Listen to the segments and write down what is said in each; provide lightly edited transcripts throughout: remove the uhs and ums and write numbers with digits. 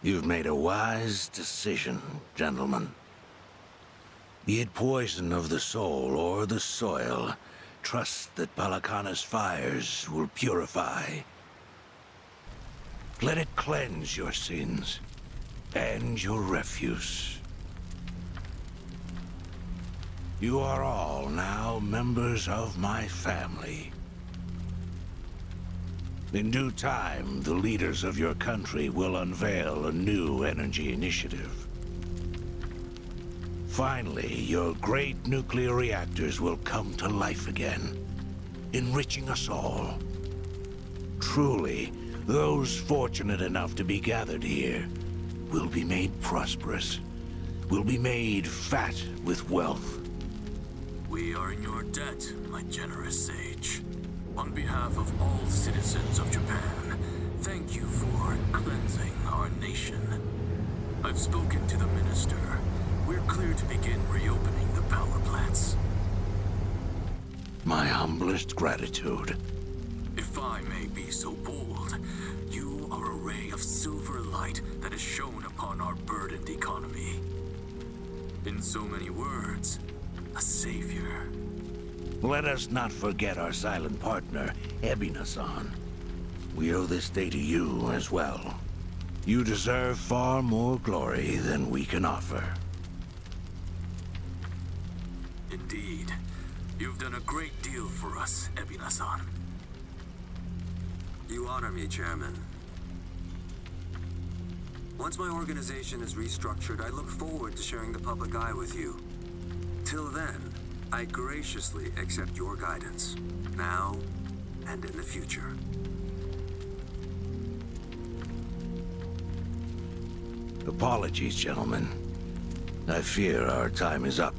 You've made a wise decision, gentlemen. Be it poison of the soul or the soil, trust that Palakana's fires will purify. Let it cleanse your sins and your refuse. You are all now members of my family. In due time, the leaders of your country will unveil a new energy initiative. Finally, your great nuclear reactors will come to life again, enriching us all. Truly, those fortunate enough to be gathered here will be made prosperous, will be made fat with wealth. We are in your debt, my generous sage. On behalf of all citizens of Japan, thank you for cleansing our nation. I've spoken to the minister. We're clear to begin reopening the power plants. My humblest gratitude. If I may be so bold, you are a ray of silver light that has shone upon our burdened economy. In so many words, a savior. Let us not forget our silent partner, Ebina-san. We owe this day to you as well. You deserve far more glory than we can offer. Indeed. You've done a great deal for us, Ebina-san. You honor me, Chairman. Once my organization is restructured, I look forward to sharing the public eye with you. Till then, I graciously accept your guidance, now and in the future. Apologies, gentlemen. I fear our time is up.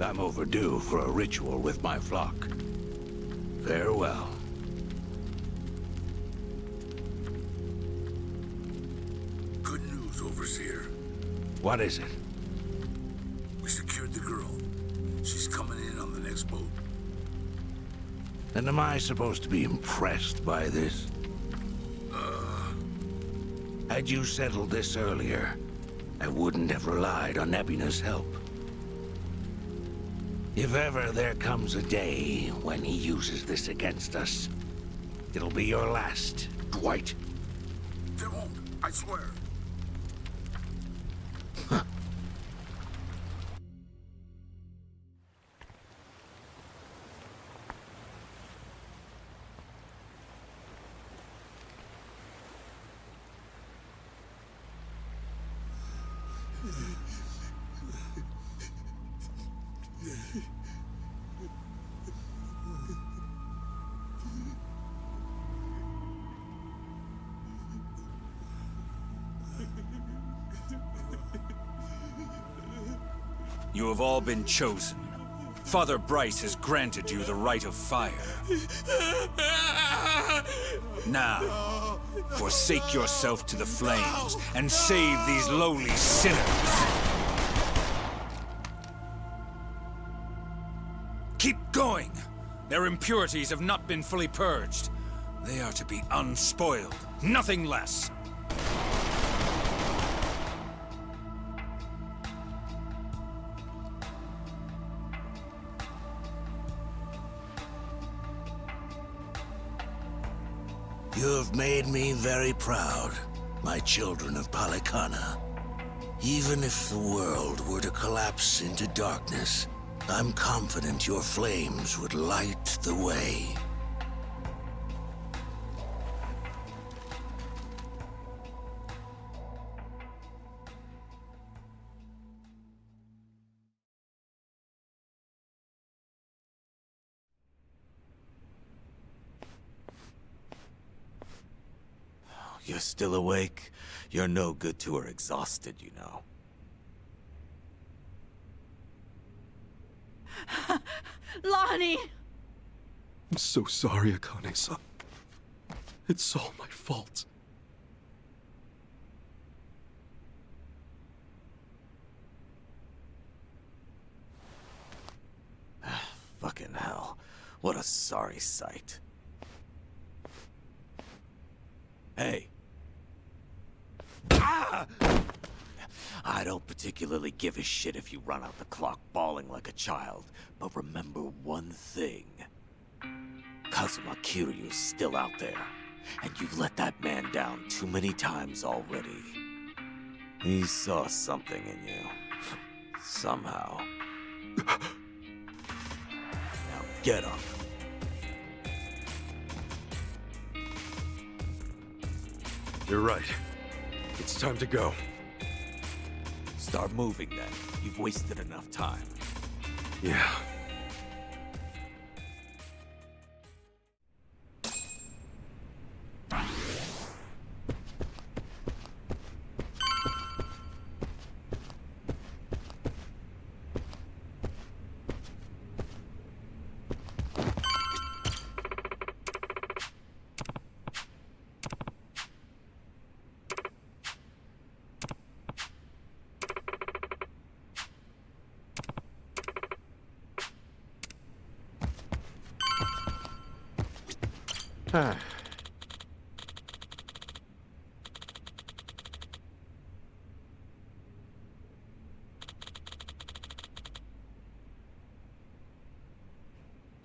I'm overdue for a ritual with my flock. Farewell. Good news, Overseer. What is it? We secured the girl. She's coming in on the next boat. And am I supposed to be impressed by this? Had you settled this earlier, I wouldn't have relied on Ebina's help. If ever there comes a day when he uses this against us, it'll be your last, Dwight. There won't, I swear. You have all been chosen. Father Bryce has granted you the right of fire. Now, forsake yourself to the flames and save these lowly sinners. Keep going! Their impurities have not been fully purged. They are to be unspoiled, nothing less. You have made me very proud, my children of Palikana. Even if the world were to collapse into darkness, I'm confident your flames would light the way. You're still awake? You're no good to her exhausted, you know. Lonnie! I'm so sorry, Akane-san. It's all my fault. Fucking hell. What a sorry sight. I don't particularly give a shit if you run out the clock bawling like a child, but remember one thing. Kazuma Kiryu's still out there, and you've let that man down too many times already. He saw something in you. Somehow. Now get up. You're right. It's time to go. Start moving then. You've wasted enough time. Yeah.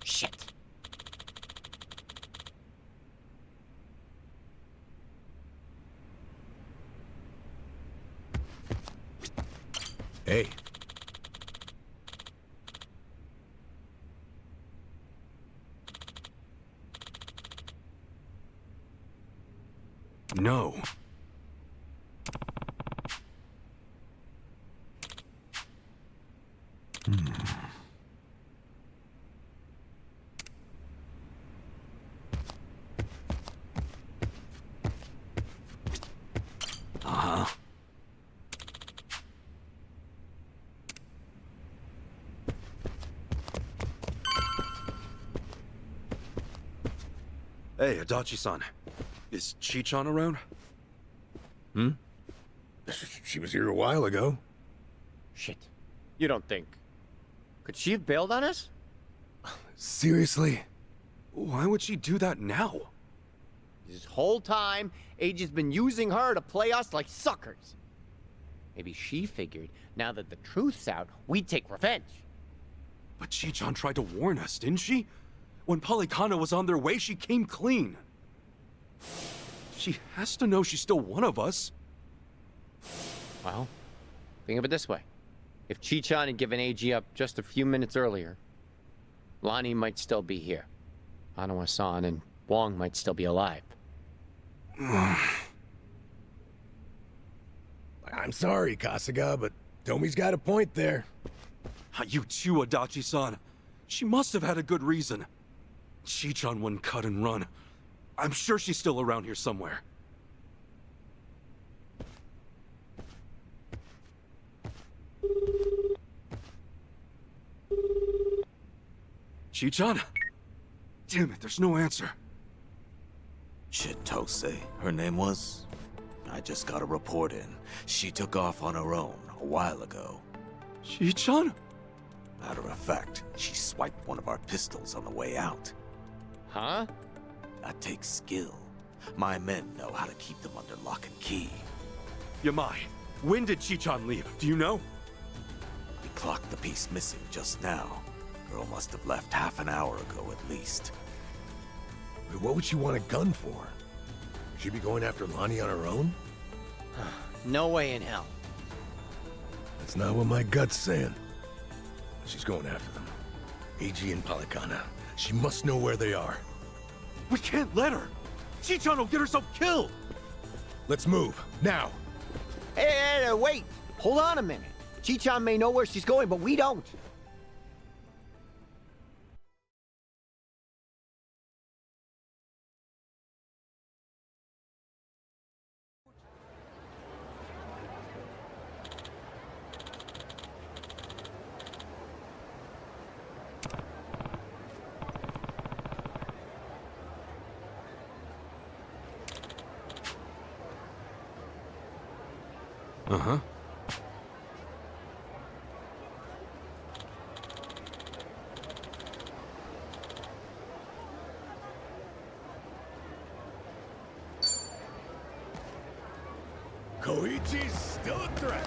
Shit. Hey. No. Uh-huh. Hey, Adachi-san. Is Chi-chan around? She was here a while ago. Shit. You don't think... Could she have bailed on us? Seriously? Why would she do that now? This whole time, Age has been using her to play us like suckers. Maybe she figured, now that the truth's out, we'd take revenge. But Chi-chan tried to warn us, didn't she? When Polycana was on their way, she came clean. She has to know she's still one of us. Well, think of it this way. If Chi-chan had given AG up just a few minutes earlier, Lonnie might still be here. Hanawa-san and Wong might still be alive. I'm sorry, Kasuga, but Tomi's got a point there. You too, Adachi-san. She must have had a good reason. Chi-chan wouldn't cut and run. I'm sure she's still around here somewhere. Chi-chan? Damn it, there's no answer. Chitose, her name was? I just got a report in. She took off on her own a while ago. Chi-chan? Matter of fact, she swiped one of our pistols on the way out. Huh? That takes skill. My men know how to keep them under lock and key. Yamai, when did Chi-chan leave? Do you know? We clocked the piece missing just now. Girl must have left half an hour ago at least. Wait, what would she want a gun for? Would she be going after Lonnie on her own? No way in hell. That's not what my gut's saying. She's going after them. AG and Polycana. She must know where they are. We can't let her! Chi-chan will get herself killed! Let's move, now! Hey, wait! Hold on a minute. Chi-chan may know where she's going, but we don't. Uh-huh. AG's still a threat.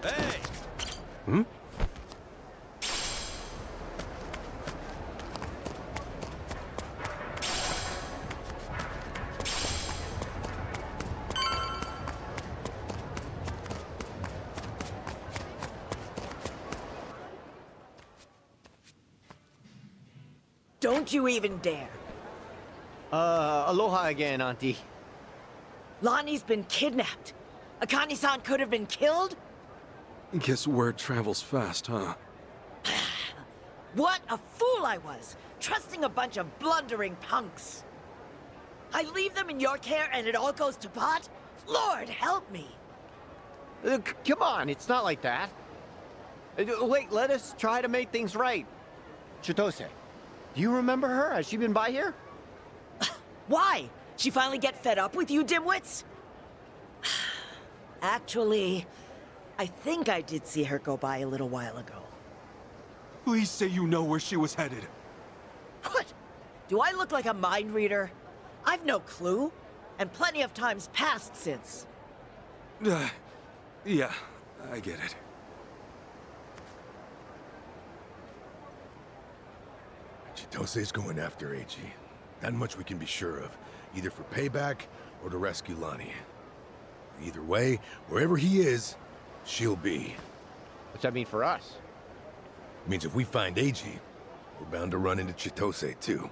Hey! Hmm? Don't you even dare. Aloha again, Auntie. Lonnie's been kidnapped. Akane-san could have been killed? Guess word travels fast, huh? What a fool I was, trusting a bunch of blundering punks. I leave them in your care and it all goes to pot? Lord help me. Come on, it's not like that. Wait, let us try to make things right. Chitose, do you remember her? Has she been by here? Why? She finally get fed up with you dimwits? Actually, I think I did see her go by a little while ago. Please say you know where she was headed. What? Do I look like a mind reader? I've no clue, and plenty of times passed since. Yeah, I get it. Chitose's going after AG. That much we can be sure of. Either for payback or to rescue Lonnie. Either way, wherever he is, she'll be. What's that mean for us? Means if we find AG, we're bound to run into Chitose too.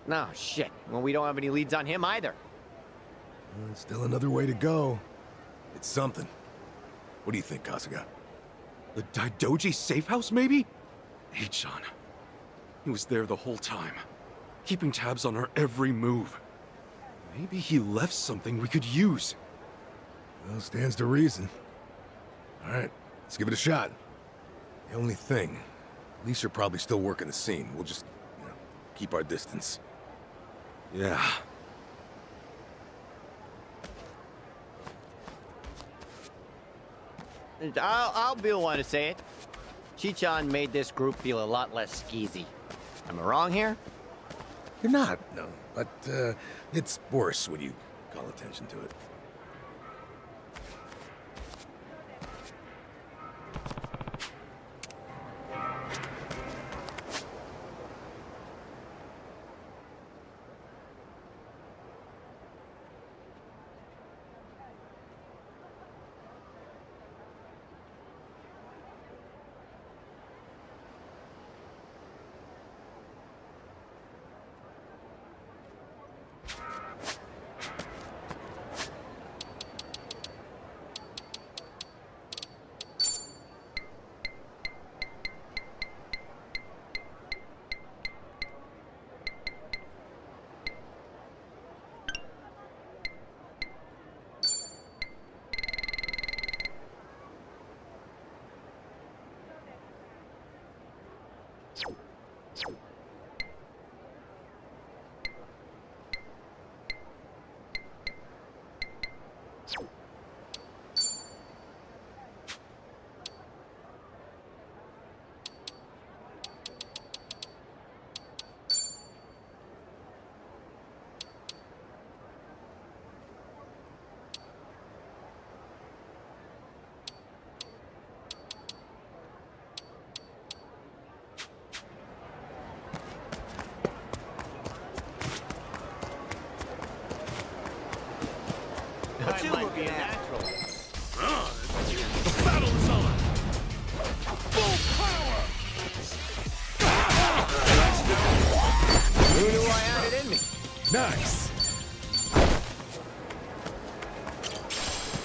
No, shit. Well, we don't have any leads on him either. Still another way to go. It's something. What do you think, Kasuga? The Daidoji safe house, maybe? Eichan. He was there the whole time, keeping tabs on her every move. Maybe he left something we could use. Well, stands to reason. All right, let's give it a shot. The only thing, Lisa are probably still working the scene. We'll just, keep our distance. Yeah. I'll be the one to say it. Chichan made this group feel a lot less skeezy. Am I wrong here? You're not, no. But, it's worse when you call attention to it. I might be a natural. The battle is on! Full power! Who knew I had it in me? Nice!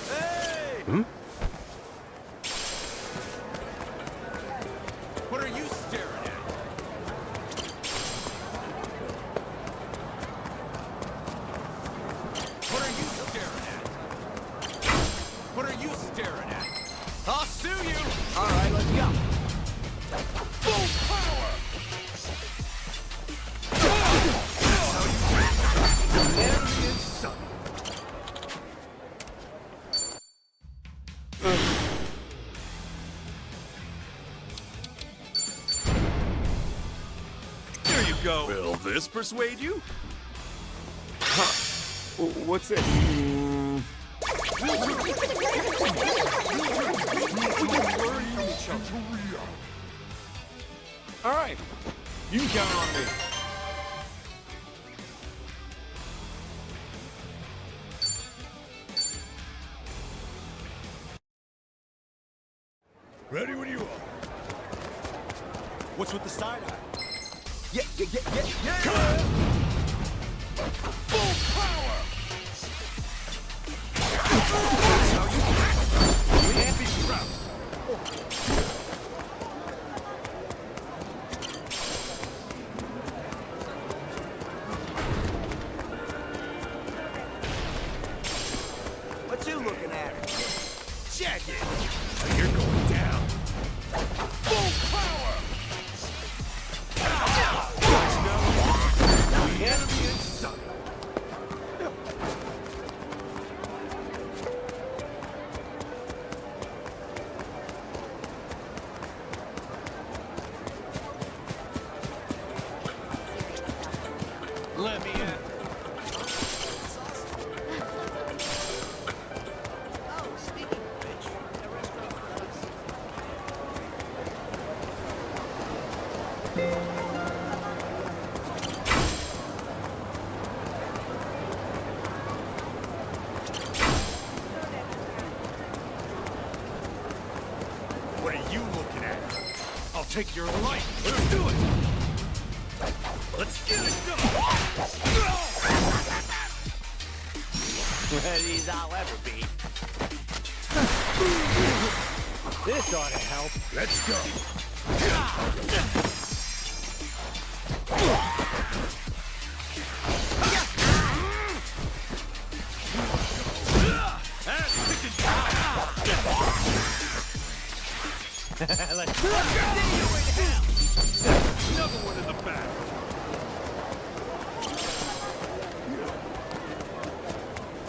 Hey! Hmm? What are you staring at? What are you staring at? What are you staring at? I'll sue you! All right, let's go. Full power! go. Will this persuade you? What's this? All right, you can count on me. Ready when you are. What's with the side eye? Yeah. Come on! Full power! That's how you can't be proud. What you looking at? Check it! Now you're going down. Full power! The enemy in sight. Let me in. What are you looking at? I'll take your life. Let's do it. Let's get it done. Ready as I'll ever be. This ought to help. Let's go. Let's Another one in the back.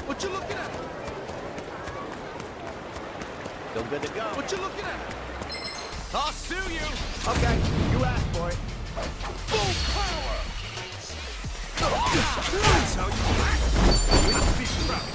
What you looking at? Still good to go. What you looking at? I'll sue you. Okay, you asked for it. Full power. That's how you act. Let's be proud.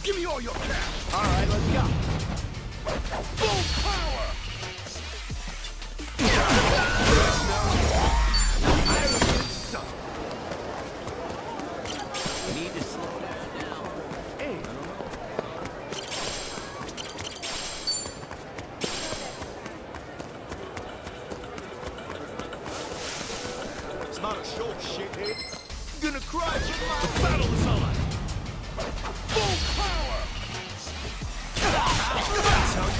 Give me all your cash. All right, let's go. Full power. We need to slow that down. Hey. It's not a show, shithead. You're gonna cry for my... The battle is on. Full power. That's how you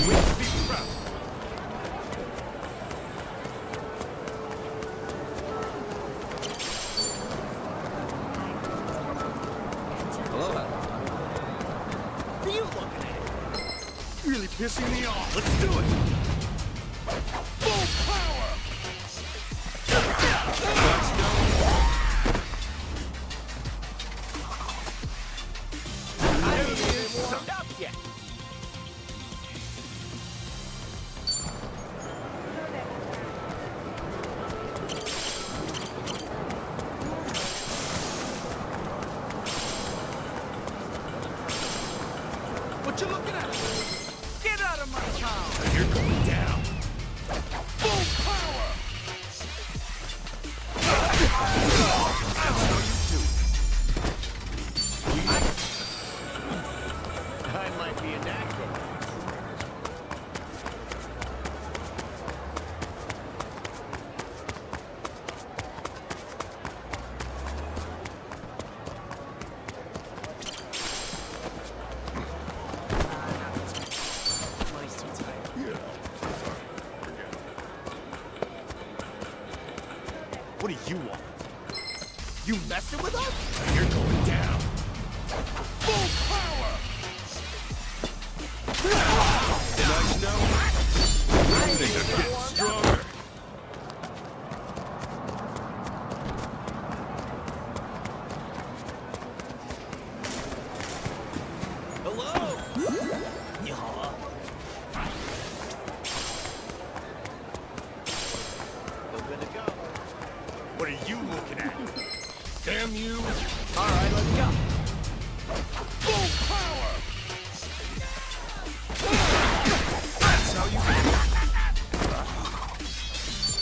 we be proud. Hello. What are you looking at? Really pissing me off. Let's do it. Full power. What you looking at? Get out of my town! You're going down. Full power! That's how you do it. I might be an actor. What do you want? You messing with us? You're going down. Full power! Nice knowing. Things are getting stronger. Hello? What are you looking at? Damn you! All right, let's go. Full power! That's how you do it.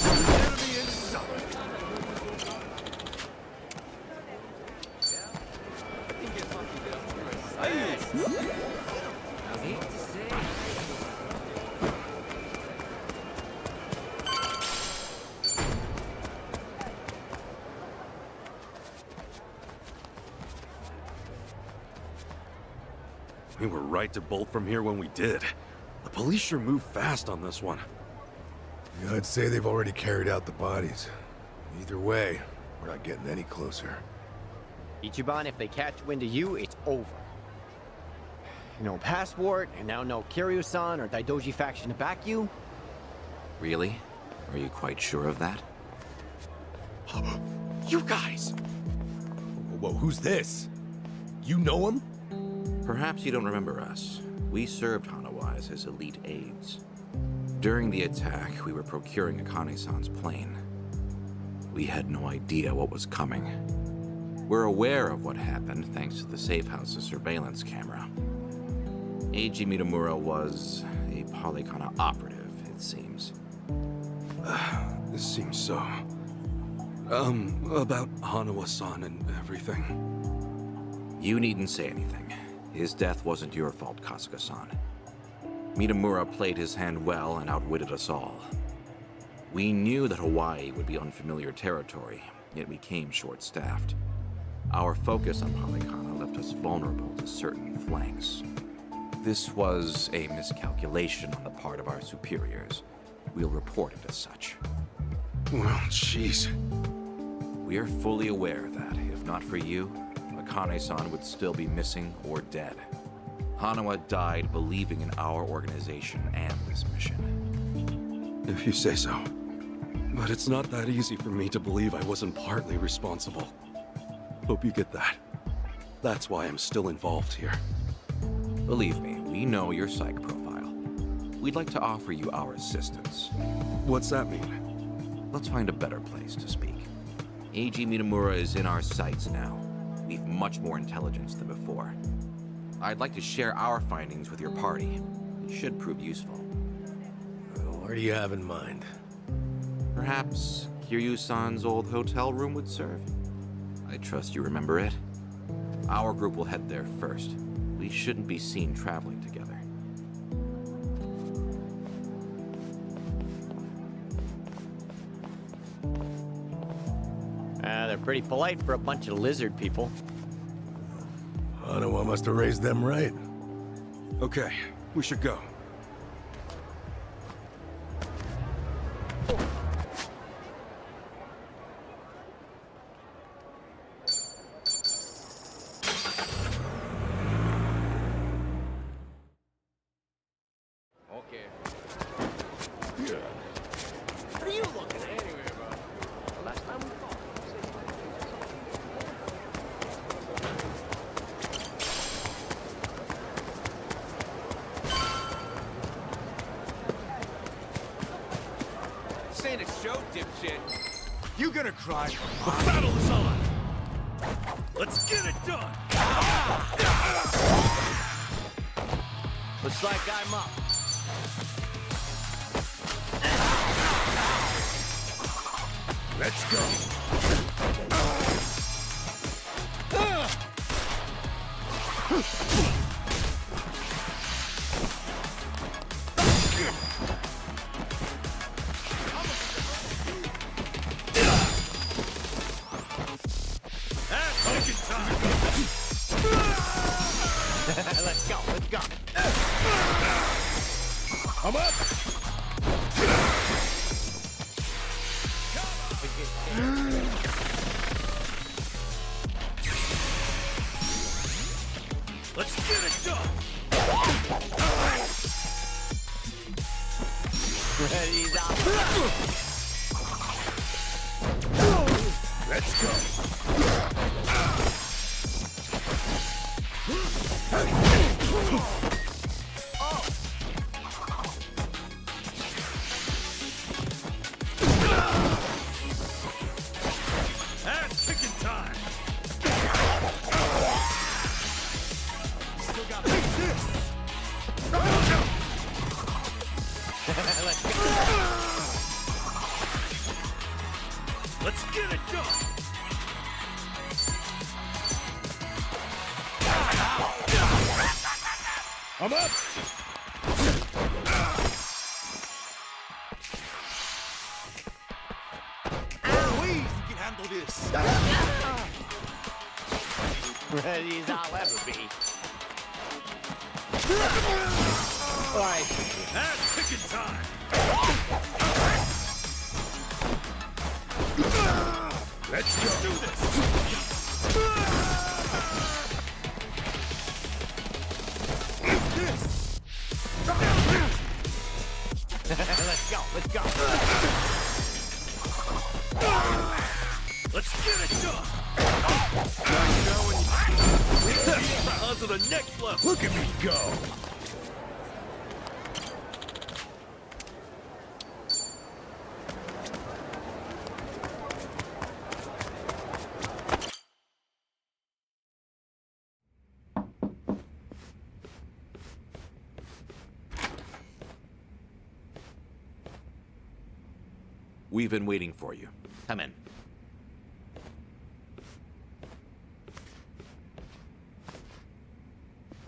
Enemy in sight. We were right to bolt from here when we did. The police sure moved fast on this one. Yeah, I'd say they've already carried out the bodies. Either way, we're not getting any closer. Ichiban, if they catch wind of you, it's over. No passport, and now no Kiryu-san or Daidoji faction to back you. Really? Are you quite sure of that? You guys! Whoa, who's this? You know him? Perhaps you don't remember us. We served Hanawa as his elite aides. During the attack, we were procuring Akane-san's plane. We had no idea what was coming. We're aware of what happened thanks to the safe house's surveillance camera. Eiji Mitamura was a Polycana operative, it seems. This seems so... about Hanawa-san and everything. You needn't say anything. His death wasn't your fault, Kasuga-san. Mitamura played his hand well and outwitted us all. We knew that Hawaii would be unfamiliar territory, yet we came short-staffed. Our focus on Polycana left us vulnerable to certain flanks. This was a miscalculation on the part of our superiors. We'll report it as such. Well, jeez. We are fully aware that, if not for you, Akane-san would still be missing or dead. Hanawa died believing in our organization and this mission. If you say so. But it's not that easy for me to believe I wasn't partly responsible. Hope you get that. That's why I'm still involved here. Believe me, we know your psych profile. We'd like to offer you our assistance. What's that mean? Let's find a better place to speak. Eiji Mitamura is in our sights now. We've much more intelligence than before. I'd like to share our findings with your party. It should prove useful. What do you have in mind? Perhaps Kiryu-san's old hotel room would serve? I trust you remember it. Our group will head there first. We shouldn't be seen traveling together. They're pretty polite for a bunch of lizard people. Hanawa must have raised them right. Okay, we should go. What are you looking at? Anyway, bro. Last time we fought. This ain't a show, dipshit. You gonna cry? The battle is on! Let's get it done! Looks like I'm up. Let's go. Let's go, let's go. I'm up. Let's get it done! Ready, Let's go. That's picking time! Still got this! Let's get it done! I'm up. Louise, you can handle this! ready as I'll ever be. Alright. That's picking time! Let's do this! Let's go, let's go. Let's get it done! On to the next level! Look at me go. We've been waiting for you. Come in.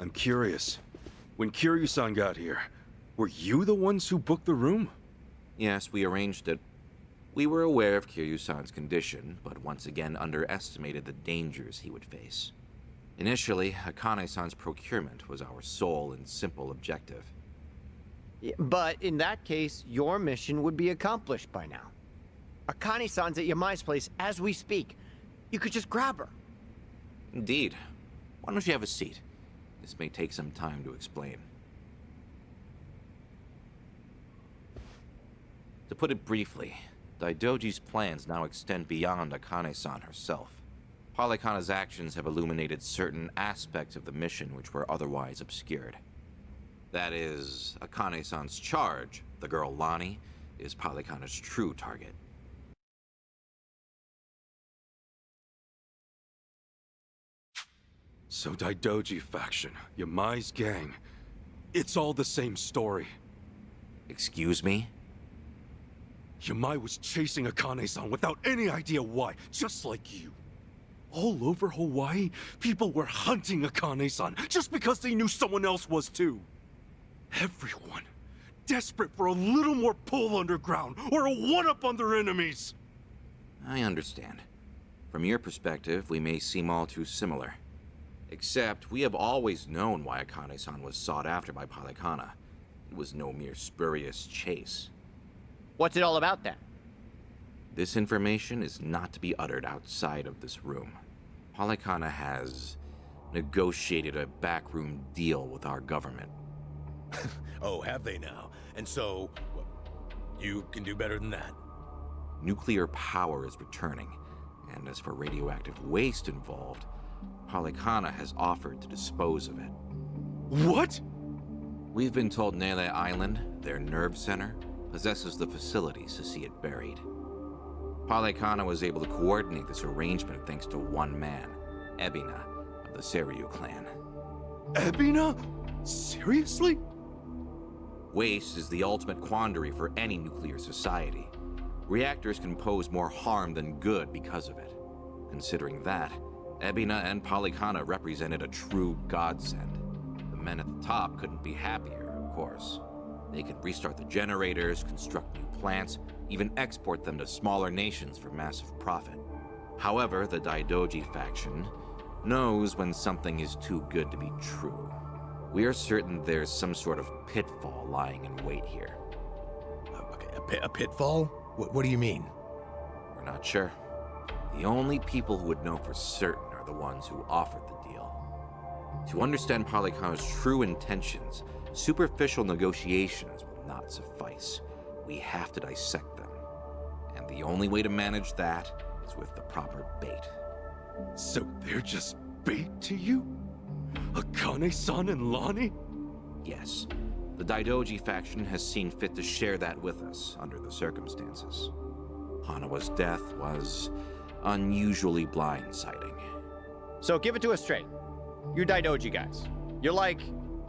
I'm curious. When Kiryu-san got here, were you the ones who booked the room? Yes, we arranged it. We were aware of Kiryu-san's condition, but once again underestimated the dangers he would face. Initially, Akane-san's procurement was our sole and simple objective. Yeah, but in that case, your mission would be accomplished by now. Akane-san's at Yamai's place as we speak. You could just grab her. Indeed. Why don't you have a seat? This may take some time to explain. To put it briefly, Daidoji's plans now extend beyond Akane-san herself. Palikana's actions have illuminated certain aspects of the mission which were otherwise obscured. That is, Akane-san's charge, the girl Lonnie, is Palikana's true target. So Daidoji faction, Yamai's gang, it's all the same story. Excuse me? Yamai was chasing Akane-san without any idea why, just like you. All over Hawaii, people were hunting Akane-san just because they knew someone else was too. Everyone, desperate for a little more pull underground or a one-up on their enemies. I understand. From your perspective, we may seem all too similar. Except, we have always known why Akane-san was sought after by Palikana. It was no mere spurious chase. What's it all about then? This information is not to be uttered outside of this room. Palikana has negotiated a backroom deal with our government. Oh, have they now? And so, what, you can do better than that? Nuclear power is returning, and as for radioactive waste involved, Palikana has offered to dispose of it. What? We've been told Nele Island, their nerve center, possesses the facilities to see it buried. Palikana was able to coordinate this arrangement thanks to one man, Ebina, of the Seiryu clan. Ebina? Seriously? Waste is the ultimate quandary for any nuclear society. Reactors can pose more harm than good because of it. Considering that, Ebina and Polycana represented a true godsend. The men at the top couldn't be happier, of course. They could restart the generators, construct new plants, even export them to smaller nations for massive profit. However, the Daidoji faction knows when something is too good to be true. We are certain there's some sort of pitfall lying in wait here. Okay, a pitfall? What do you mean? We're not sure. The only people who would know for certain are the ones who offered the deal. To understand Polycana's true intentions, superficial negotiations will not suffice. We have to dissect them. And the only way to manage that is with the proper bait. So they're just bait to you? Akane-san and Lonnie? Yes. The Daidoji faction has seen fit to share that with us under the circumstances. Hanawa's death was unusually blindsiding. So give it to us straight. You're Daidoji guys. You're like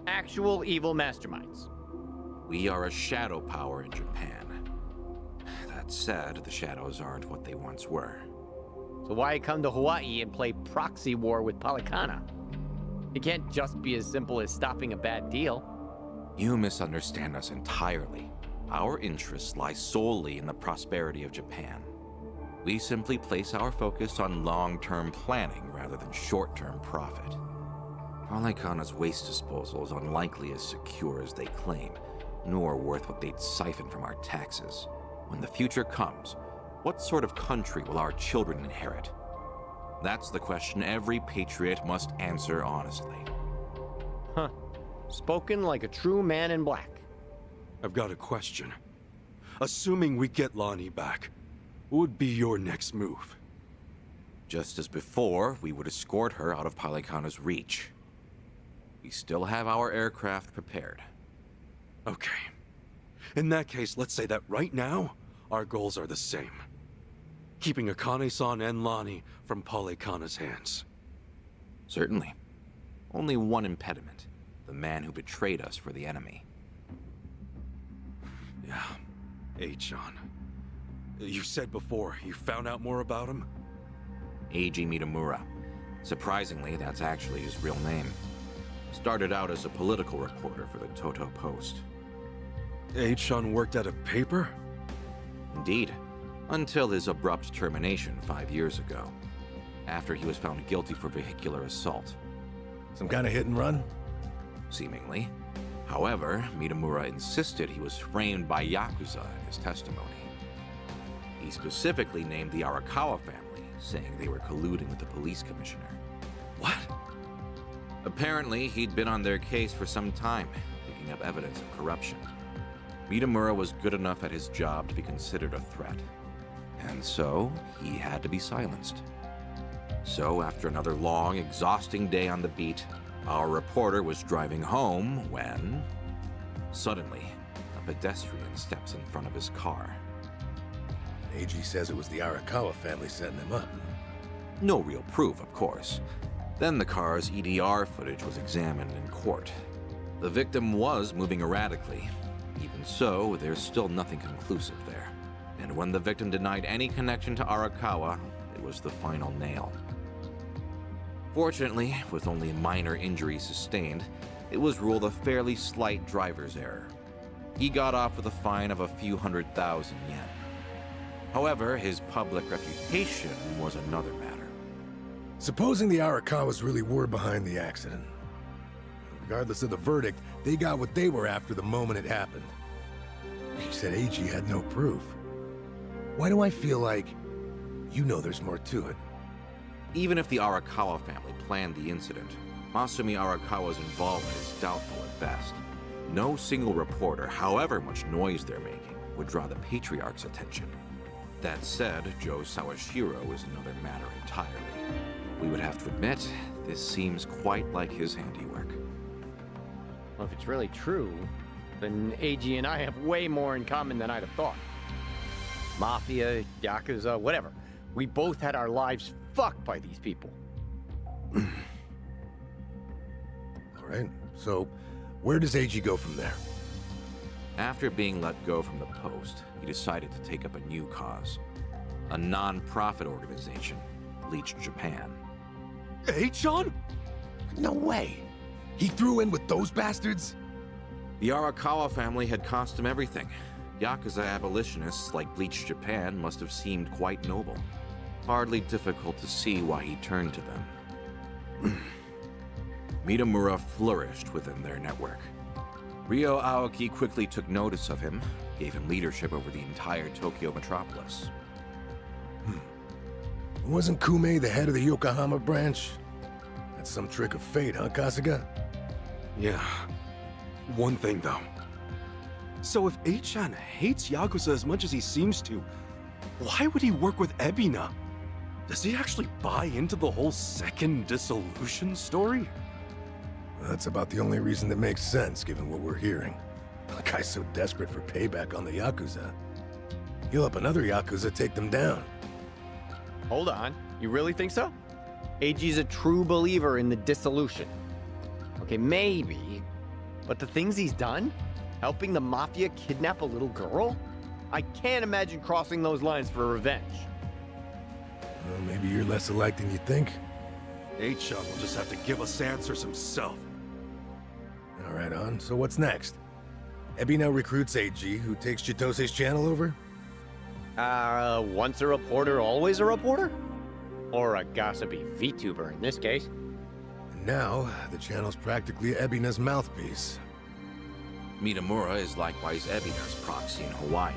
actual evil masterminds. We are a shadow power in Japan. That said, the shadows aren't what they once were. So why come to Hawaii and play proxy war with Polycana? It can't just be as simple as stopping a bad deal. You misunderstand us entirely. Our interests lie solely in the prosperity of Japan. We simply place our focus on long-term planning rather than short-term profit. Polycana's waste disposal is unlikely as secure as they claim, nor worth what they'd siphon from our taxes. When the future comes, what sort of country will our children inherit? That's the question every patriot must answer honestly. Huh. Spoken like a true man in black. I've got a question. Assuming we get Lonnie back, what would be your next move? Just as before, we would escort her out of Polycana's reach. We still have our aircraft prepared. Okay. In that case, let's say that right now, our goals are the same. Keeping Akane-san and Lonnie from Polycana's hands. Certainly. Only one impediment. The man who betrayed us for the enemy. Yeah. Eiji. You said before, you found out more about him? Eiji Mitamura. Surprisingly, that's actually his real name. Started out as a political reporter for the Toto Post. Eiji worked at a paper? Indeed. Until his abrupt termination 5 years ago. After he was found guilty for vehicular assault. Some kind of hit and run? Seemingly. However, Mitamura insisted he was framed by Yakuza in his testimony. He specifically named the Arakawa family, saying they were colluding with the police commissioner. What? Apparently, he'd been on their case for some time, picking up evidence of corruption. Mitamura was good enough at his job to be considered a threat. And so, he had to be silenced. So, after another long, exhausting day on the beat, our reporter was driving home when... Suddenly, a pedestrian steps in front of his car. Eiji says it was the Arakawa family setting him up. No real proof, of course. Then the car's EDR footage was examined in court. The victim was moving erratically. Even so, there's still nothing conclusive there. And when the victim denied any connection to Arakawa, it was the final nail. Fortunately, with only minor injuries sustained, it was ruled a fairly slight driver's error. He got off with a fine of a few 100,000 yen. However, his public reputation was another matter. Supposing the Arakawas really were behind the accident. Regardless of the verdict, they got what they were after the moment it happened. She said Eiji had no proof. Why do I feel like you know there's more to it? Even if the Arakawa family planned the incident, Masumi Arakawa's involvement is doubtful at best. No single reporter, however much noise they're making, would draw the Patriarch's attention. That said, Joe Sawashiro is another matter entirely. We would have to admit, this seems quite like his handiwork. Well, if it's really true, then Eiji and I have way more in common than I'd have thought. Mafia, Yakuza, whatever. We both had our lives fucked by these people. All right, so where does Eiji go from there? After being let go from the post, he decided to take up a new cause. A non-profit organization, Bleach Japan. H-chan? No way. He threw in with those bastards? The Arakawa family had cost him everything. Yakuza abolitionists like Bleach Japan must have seemed quite noble. Hardly difficult to see why he turned to them. Mitamura flourished within their network. Ryo Aoki quickly took notice of him, gave him leadership over the entire Tokyo metropolis. Wasn't Kume the head of the Yokohama branch? That's some trick of fate, huh, Kasuga? Yeah. One thing, though. So if H-chan hates Yakuza as much as he seems to, why would he work with Ebina? Does he actually buy into the whole second dissolution story? That's about the only reason that makes sense, given what we're hearing. A guy's so desperate for payback on the Yakuza. He'll help another Yakuza take them down. Hold on. You really think so? AG's a true believer in the dissolution. Okay, maybe. But the things he's done? Helping the Mafia kidnap a little girl? I can't imagine crossing those lines for revenge. Well, maybe you're less alike than you think. H-chan will just have to give us answers himself. All right, On. So what's next? Ebi now recruits AG, who takes Chitose's channel over? Once a reporter, always a reporter? Or a gossipy VTuber in this case. And now, the channel's practically Ebina's mouthpiece. Mitamura is likewise Ebina's proxy in Hawaii.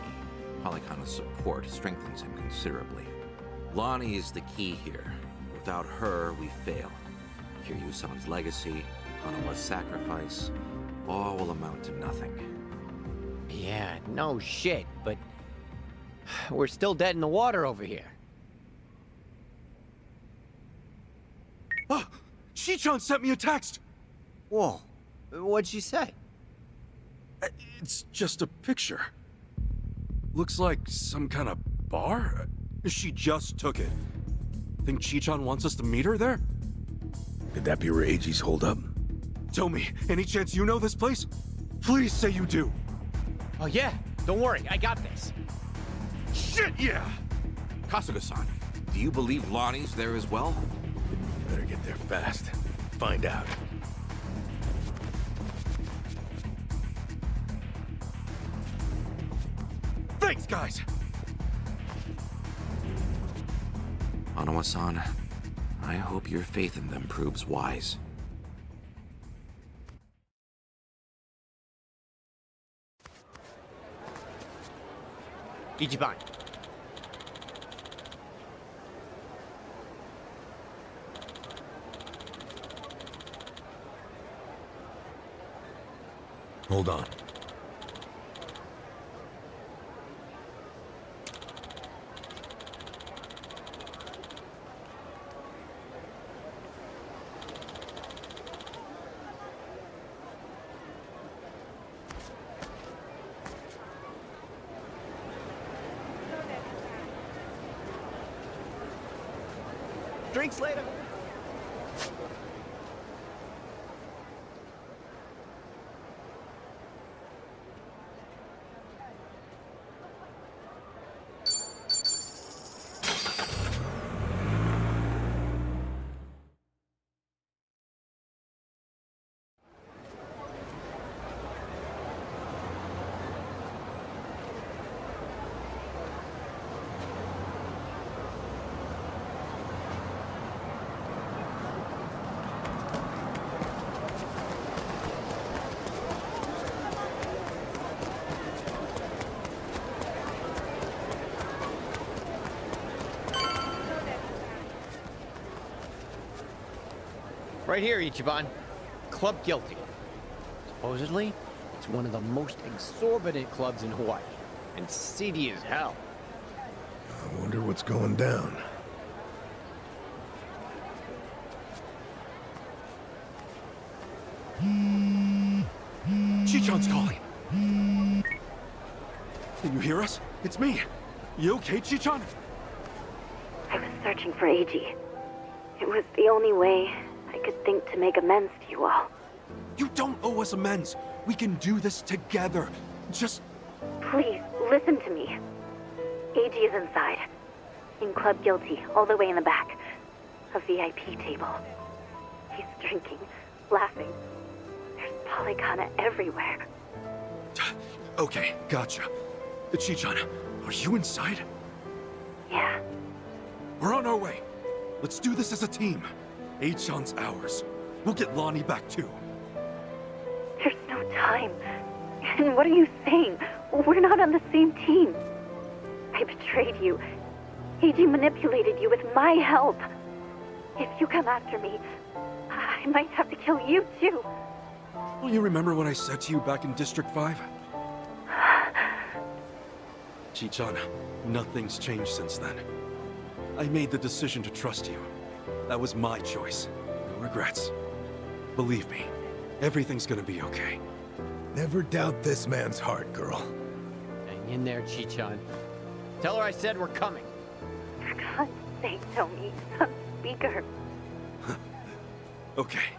Polycona's support strengthens him considerably. Lonnie is the key here. Without her, we fail. Kiryu-san's legacy, Hanawa's sacrifice, all will amount to nothing. Yeah, no shit, but we're still dead in the water over here. Oh! Chi-chan sent me a text! Whoa. What'd she say? It's just a picture. Looks like some kind of bar? She just took it. Think Chi-chan wants us to meet her there? Could that be where AG's holed up? Tell me, any chance you know this place? Please say you do. Oh yeah, don't worry, I got this. Shit, yeah! Kasuga-san, do you believe Lonnie's there as well? Better get there fast. Find out. Thanks, guys! Hanawa-san, I hope your faith in them proves wise. Ichiban. Hold on. Drinks later. Right here, Ichiban. Club Guilty. Supposedly, it's one of the most exorbitant clubs in Hawaii. And seedy as hell. I wonder what's going down. Chi-chan's calling. Can you hear us? It's me. You okay, Chi-chan? I was searching for AG. It was the only way I could think to make amends to you all. You don't owe us amends. We can do this together. Just... Please, listen to me. AG is inside. In Club Guilty, all the way in the back. A VIP table. He's drinking, laughing. There's Polygana everywhere. Okay, gotcha. Chi-chan, are you inside? Yeah. We're on our way. Let's do this as a team. Achan's ours. We'll get Lonnie back too. There's no time. And what are you saying? We're not on the same team. I betrayed you. AG manipulated you with my help. If you come after me, I might have to kill you too. Don't you remember what I said to you back in District 5? Chi-chan, nothing's changed since then. I made the decision to trust you. That was my choice. No regrets. Believe me, everything's gonna be okay. Never doubt this man's heart, girl. Hang in there, Chi-chan. Tell her I said we're coming. For God's sake, Tony. Some speaker. Okay.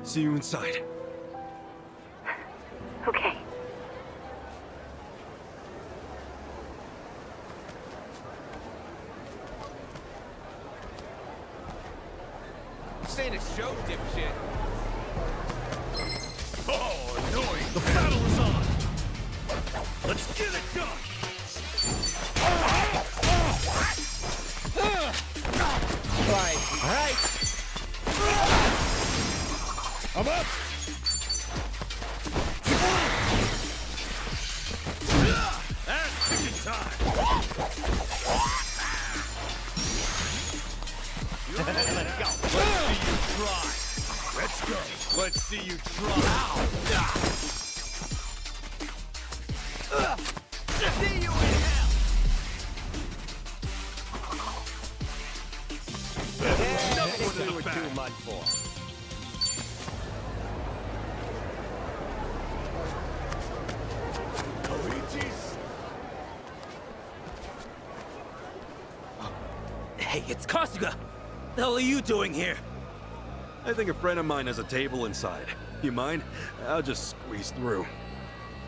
See you inside. Okay. This ain't a show, dipshit. Oh, annoying. The battle is on. Let's get it done. All right. I'm up. And chicken time. Let's go. Let's see you try. Let's go. Let's see you try. See you in hell. Nothing you were too much for. Hey, it's Kasuga! The hell are you doing here? I think a friend of mine has a table inside. You mind? I'll just squeeze through.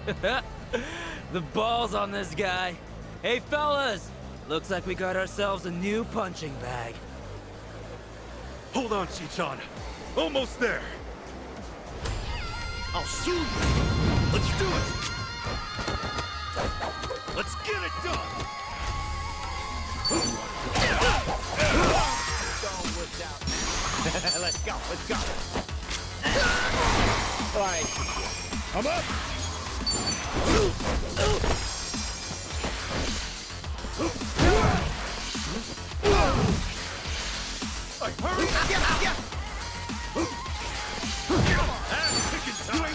The balls on this guy. Hey, fellas! Looks like we got ourselves a new punching bag. Hold on, Chi-chan. Almost there. I'll shoot you! Let's do it! Let's get it done! Let's go. All right. I'm up! Hurry! And chicken time!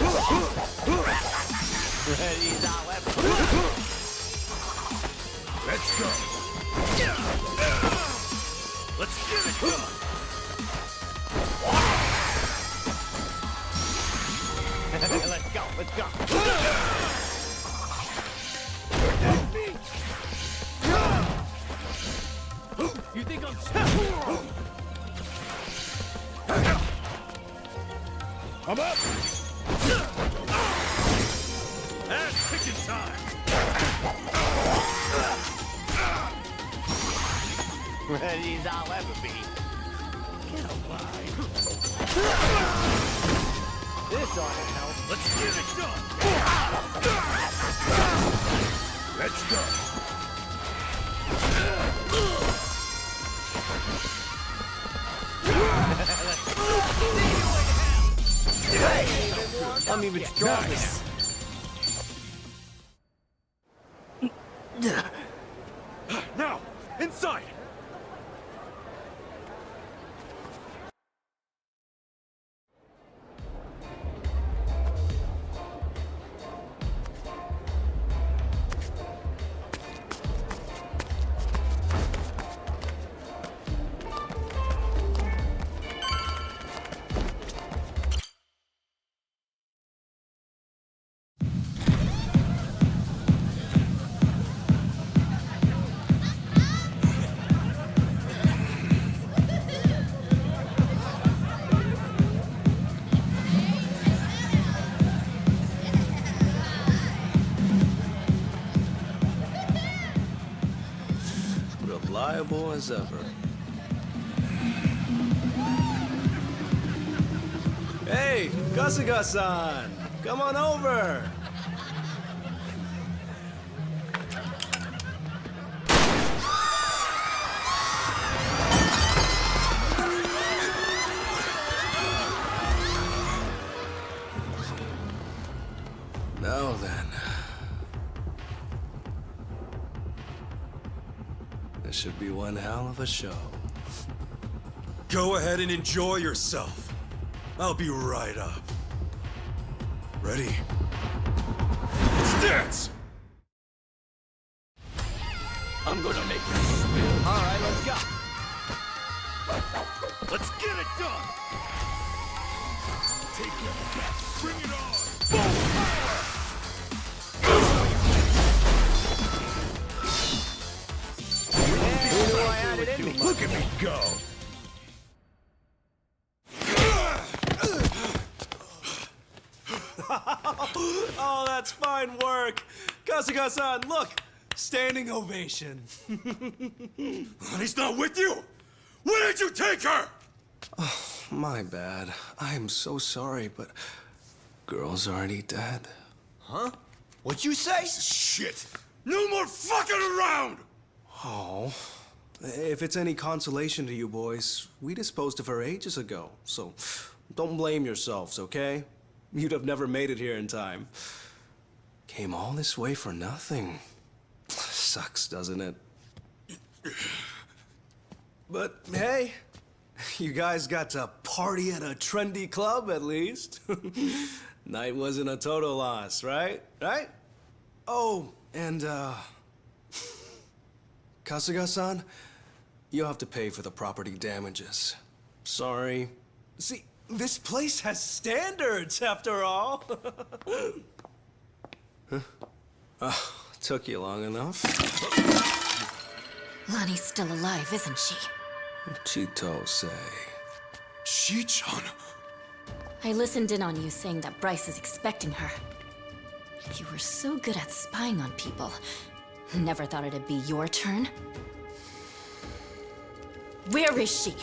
Ready as I'll ever. Let's go! Let's get it done! Let's go. You think I'm I'm up! And chicken time! Ready as I'll ever be. Get alive! This ought to help. Let's get it done! Let's go! I'm even stronger now. Now, inside! reliable as ever. Hey, Kasuga-san! Come on over! Now then. This should be one hell of a show. Go ahead and enjoy yourself. I'll be right up. Ready? Let's dance! I'm gonna make you spill. All right, let's go. Let's get it done! Take your best. Bring it on! Full power! Look at me go! Oh, that's fine work. Kasuga-san, look! Standing ovation. He's not with you? Where did you take her? Oh, my bad. I am so sorry, but girl's already dead. Huh? What'd you say? Shit! No more fucking around! Oh. If it's any consolation to you boys, we disposed of her ages ago, so don't blame yourselves, okay? You'd have never made it here in time. Came all this way for nothing. Sucks, doesn't it? But hey, you guys got to party at a trendy club at least. Night wasn't a total loss, right? Right? Oh, and Kasuga-san, you have to pay for the property damages. Sorry. See, this place has standards, after all. Huh? Took you long enough. Lonnie's still alive, isn't she? Chitose. Chi-chan? I listened in on you saying that Bryce is expecting her. You were so good at spying on people. Never thought it'd be your turn. Where is she?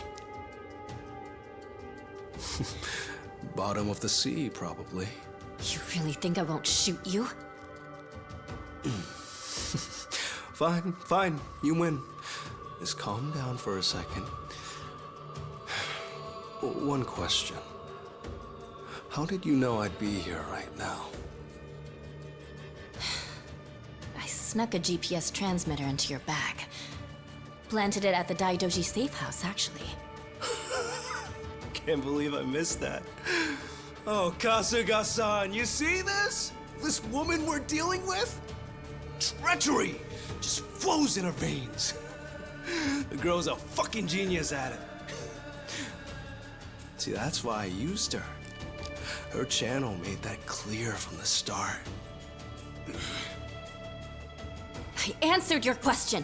Bottom of the sea, probably. You really think I won't shoot you? Fine, fine. You win. Just calm down for a second. One question. How did you know I'd be here right now? I snuck a GPS transmitter into your bag. Planted it at the Daidoji safe house, actually. Can't believe I missed that. Oh, Kasuga-san, you see this? This woman we're dealing with? Treachery just flows in her veins. The girl's a fucking genius at it. See, that's why I used her. Her channel made that clear from the start. I answered your question.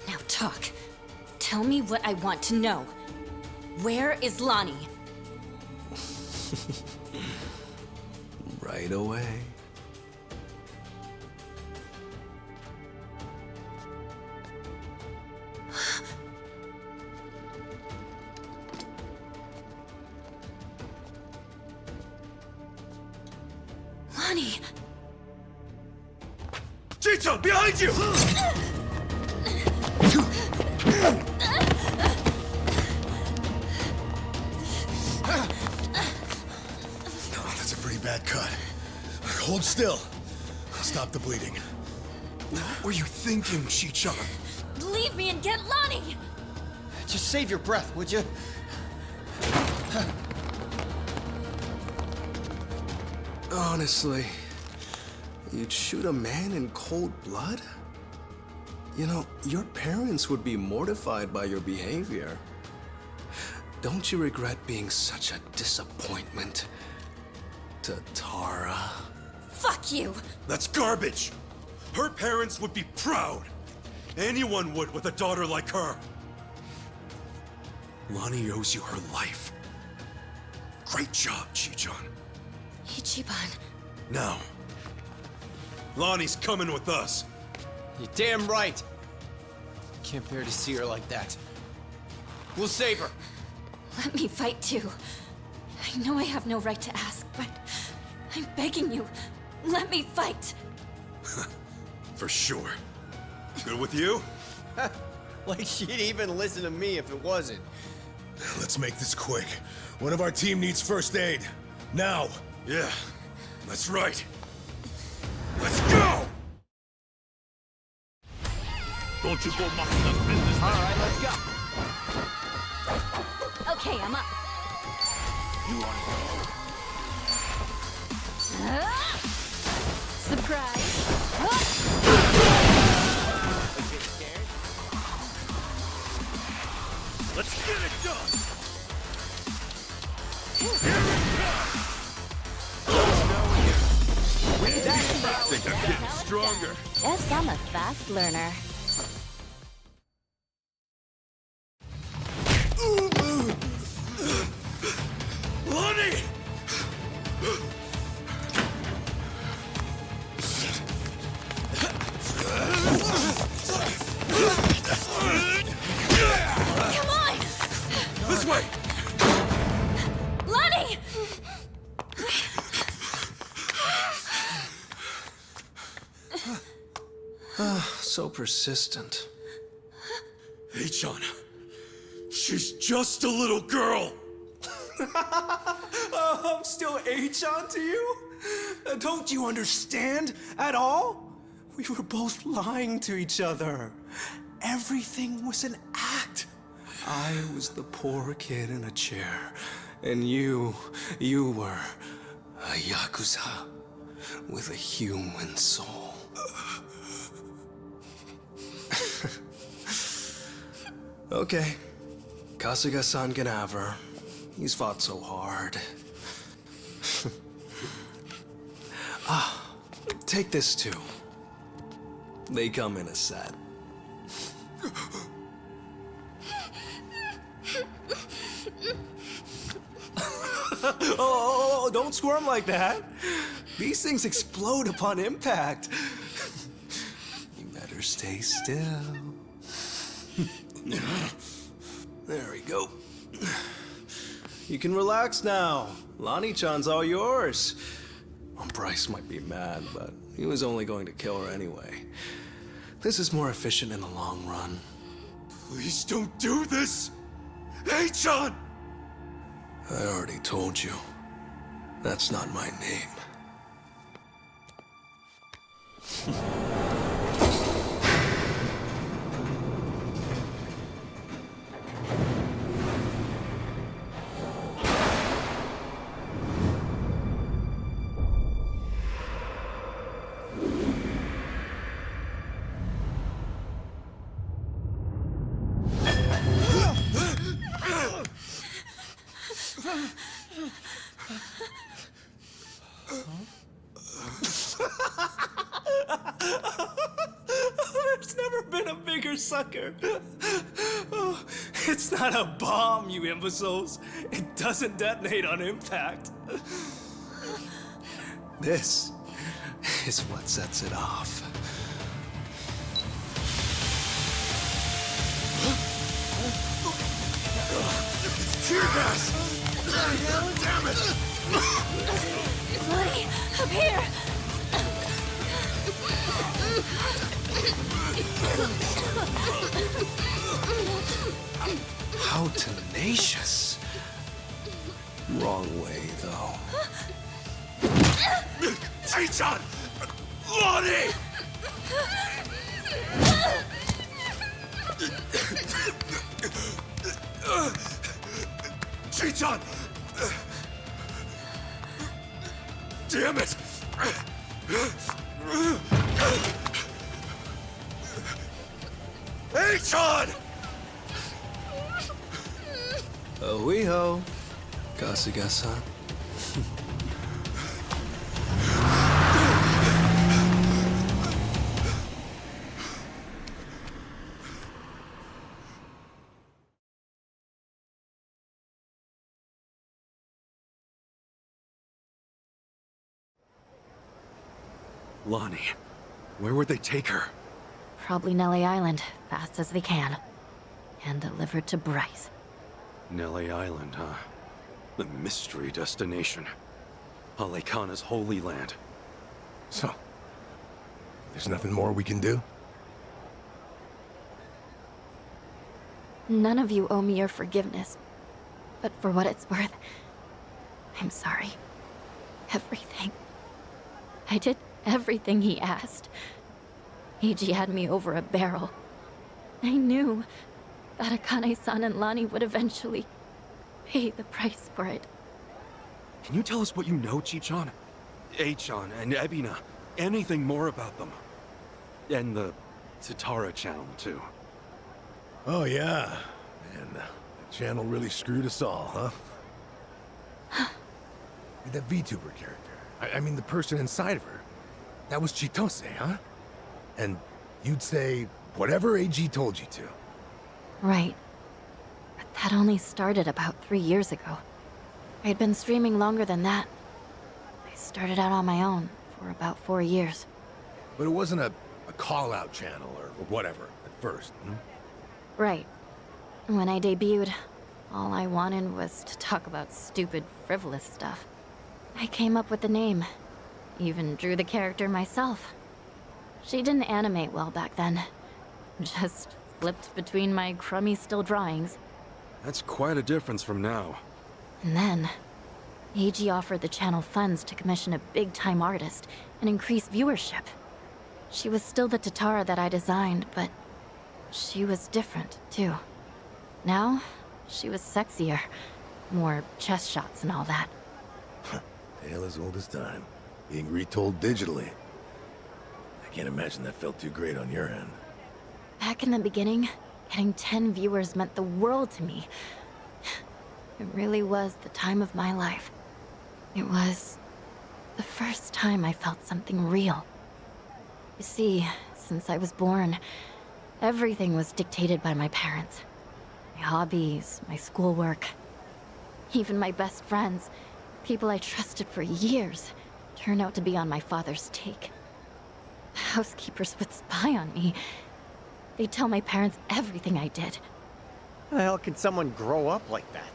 Now talk. Tell me what I want to know. Where is Lonnie? Right away. Lonnie! Chi-chan, behind you! That's a pretty bad cut. Hold still. Stop the bleeding. What were you thinking, Chi-chan? Leave me and get Lonnie! Just save your breath, would you? Honestly, you'd shoot a man in cold blood? You know, your parents would be mortified by your behavior. Don't you regret being such a disappointment to Tara? Fuck you! That's garbage! Her parents would be proud! Anyone would with a daughter like her! Lonnie owes you her life. Great job, Chi-chan. Ichiban. Now, Lonnie's coming with us. You're damn right. can't bear to see her like that. We'll save her. Let me fight too. I know I have no right to ask, but I'm begging you, let me fight. For sure. Good with you? Like she'd even listen to me if it wasn't. Let's make this quick. One of our team needs first aid. Now! Yeah, that's right. Let's go! Don't you go mucking up business. All right, let's go. Okay, I'm up. You want to go? Surprise. Let's get it done! I think I'm getting stronger. Yes, I'm a fast learner. Lonnie! Come on! This way! Lonnie! So persistent. H-On. She's just a little girl. I'm still H-On to you? Don't you understand at all? We were both lying to each other. Everything was an act. I was the poor kid in a chair, and you were a Yakuza with a human soul. Okay, Kasuga-san can have her. He's fought so hard. Take this too. They come in a set. Oh, don't squirm like that. These things explode upon impact. You better stay still. There we go. You can relax now. Lonnie-chan's all yours. Bryce might be mad, but he was only going to kill her anyway. This is more efficient in the long run. Please don't do this! H-On! I already told you. That's not my name. There's never been a bigger sucker. Oh, it's not a bomb, you imbeciles. It doesn't detonate on impact. This is what sets it off. It's tear gas! Damn it! Lonnie, up here! How tenacious. Wrong way, though. H-On! Lonnie! H-On! Damn it! H-On! Ohiho, Kasuga-san. Lonnie, where would they take her? Probably Nelly Island, fast as they can. And delivered to Bryce. Nelly Island, huh? The mystery destination. Alekana's holy land. So, there's nothing more we can do? None of you owe me your forgiveness. But for what it's worth, I'm sorry. Everything. I did everything he asked. Eiji had me over a barrel. I knew that Akane-san and Lani would eventually pay the price for it. Can you tell us what you know, Chichan? Achan and Ebina. Anything more about them? And the Tatara channel, too. Oh, yeah. Man, the channel really screwed us all, huh? That VTuber character. I mean, the person inside of her. That was Chitose, huh? And you'd say whatever AG told you to. Right. But that only started about 3 years ago. I had been streaming longer than that. I started out on my own for about 4 years. But it wasn't a call-out channel or whatever at first, hmm? Right. When I debuted, all I wanted was to talk about stupid, frivolous stuff. I came up with the name. Even drew the character myself. She didn't animate well back then. Just flipped between my crummy still drawings. That's quite a difference from now. And then, Eiji offered the channel funds to commission a big-time artist and increase viewership. She was still the Tatara that I designed, but she was different, too. Now, she was sexier. More chest shots and all that. Tale as old as time. Being retold digitally. I can't imagine that felt too great on your end. Back in the beginning, getting 10 viewers meant the world to me. It really was the time of my life. It was the first time I felt something real. You see, since I was born, everything was dictated by my parents. My hobbies, my schoolwork, even my best friends, people I trusted for years, turned out to be on my father's take. Housekeepers would spy on me. They'd tell my parents everything I did. How the hell can someone grow up like that?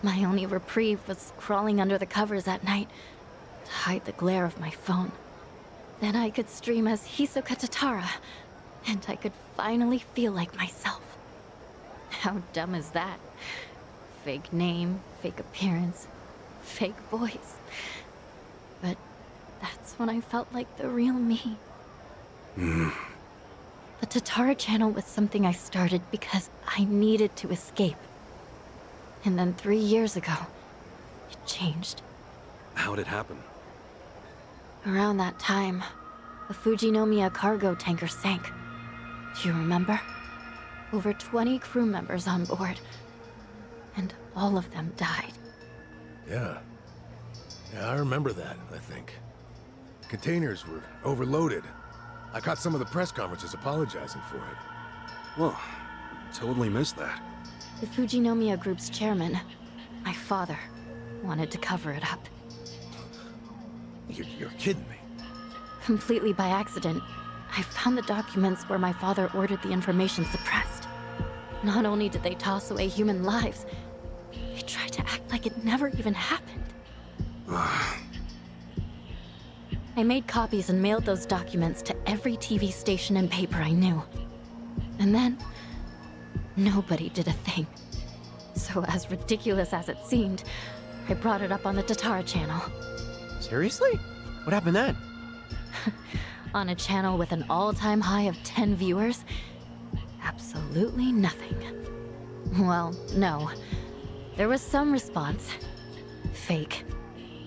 My only reprieve was crawling under the covers at night to hide the glare of my phone. Then I could stream as Hisoka Tatara, and I could finally feel like myself. How dumb is that? Fake name, fake appearance, fake voice. But that's when I felt like the real me. The Tatara channel was something I started because I needed to escape. And then 3 years ago, it changed. How'd it happen? Around that time, a Fujinomiya cargo tanker sank. Do you remember? Over 20 crew members on board. And all of them died. Yeah. Yeah, I remember that, I think. Containers were overloaded. I caught some of the press conferences apologizing for it. Well, totally missed that. The Fujinomiya Group's chairman, my father, wanted to cover it up. You're kidding me. Completely by accident, I found the documents where my father ordered the information suppressed. Not only did they toss away human lives, they tried to act like it never even happened. I made copies and mailed those documents to every TV station and paper I knew. And then, nobody did a thing. So as ridiculous as it seemed, I brought it up on the Tatara channel. Seriously? What happened then? On a channel with an all-time high of 10 viewers? Absolutely nothing. Well, no. There was some response. Fake.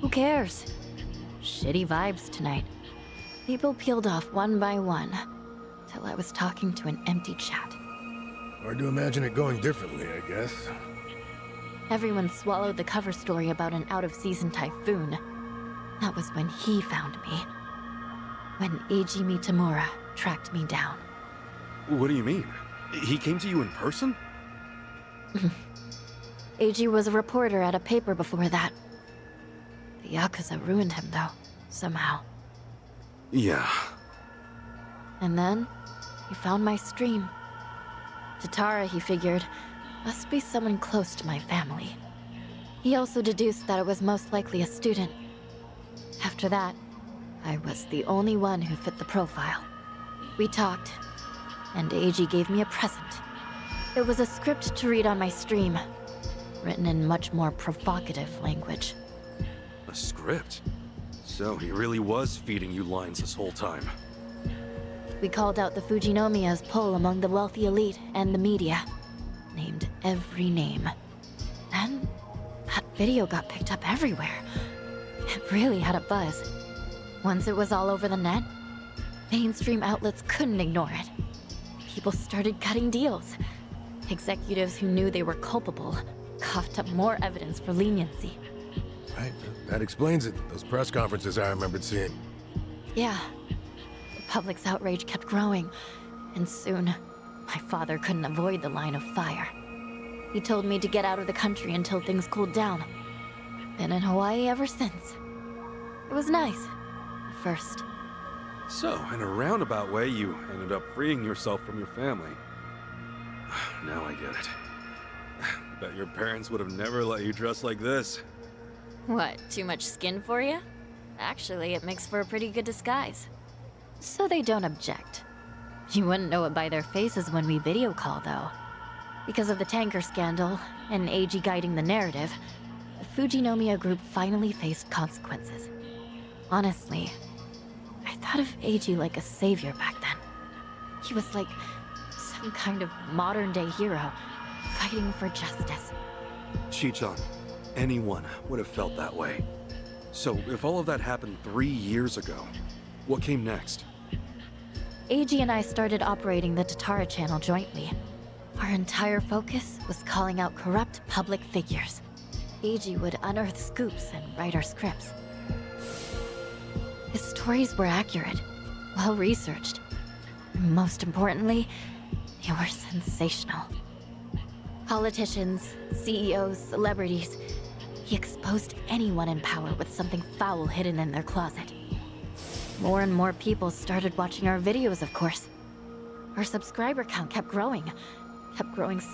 Who cares? Shitty vibes tonight. People peeled off one by one, till I was talking to an empty chat. Hard to imagine it going differently, I guess. Everyone swallowed the cover story about an out-of-season typhoon. That was when he found me. When Eiji Mitamura tracked me down. What do you mean? He came to you in person? Eiji was a reporter at a paper before that. The Yakuza ruined him, though, somehow. Yeah. And then, he found my stream. Tatara, he figured, must be someone close to my family. He also deduced that it was most likely a student. After that, I was the only one who fit the profile. We talked, and Eiji gave me a present. It was a script to read on my stream, written in much more provocative language. A script? So he really was feeding you lines this whole time. We called out the Fujinomiya's pull among the wealthy elite and the media. Named every name. Then, that video got picked up everywhere. It really had a buzz. Once it was all over the net, mainstream outlets couldn't ignore it. People started cutting deals. Executives who knew they were culpable coughed up more evidence for leniency. Right, that explains it. Those press conferences I remembered seeing. Yeah. The public's outrage kept growing, and soon, my father couldn't avoid the line of fire. He told me to get out of the country until things cooled down. Been in Hawaii ever since. It was nice. At first. So, in a roundabout way, you ended up freeing yourself from your family. Now I get it. Bet your parents would have never let you dress like this. What, too much skin for you? Actually, it makes for a pretty good disguise. So they don't object. You wouldn't know it by their faces when we video call, though. Because of the tanker scandal, and Eiji guiding the narrative, the Fujinomiya group finally faced consequences. Honestly, I thought of Eiji like a savior back then. He was like some kind of modern-day hero, fighting for justice. Chi-chan, anyone would have felt that way. So, if all of that happened 3 years ago, what came next? Eiji and I started operating the Tatara channel jointly. Our entire focus was calling out corrupt public figures. Eiji would unearth scoops and write our scripts. His stories were accurate, well-researched. Most importantly, they were sensational. Politicians, CEOs, celebrities. He exposed anyone in power with something foul hidden in their closet. More and more people started watching our videos, of course. Our subscriber count kept growing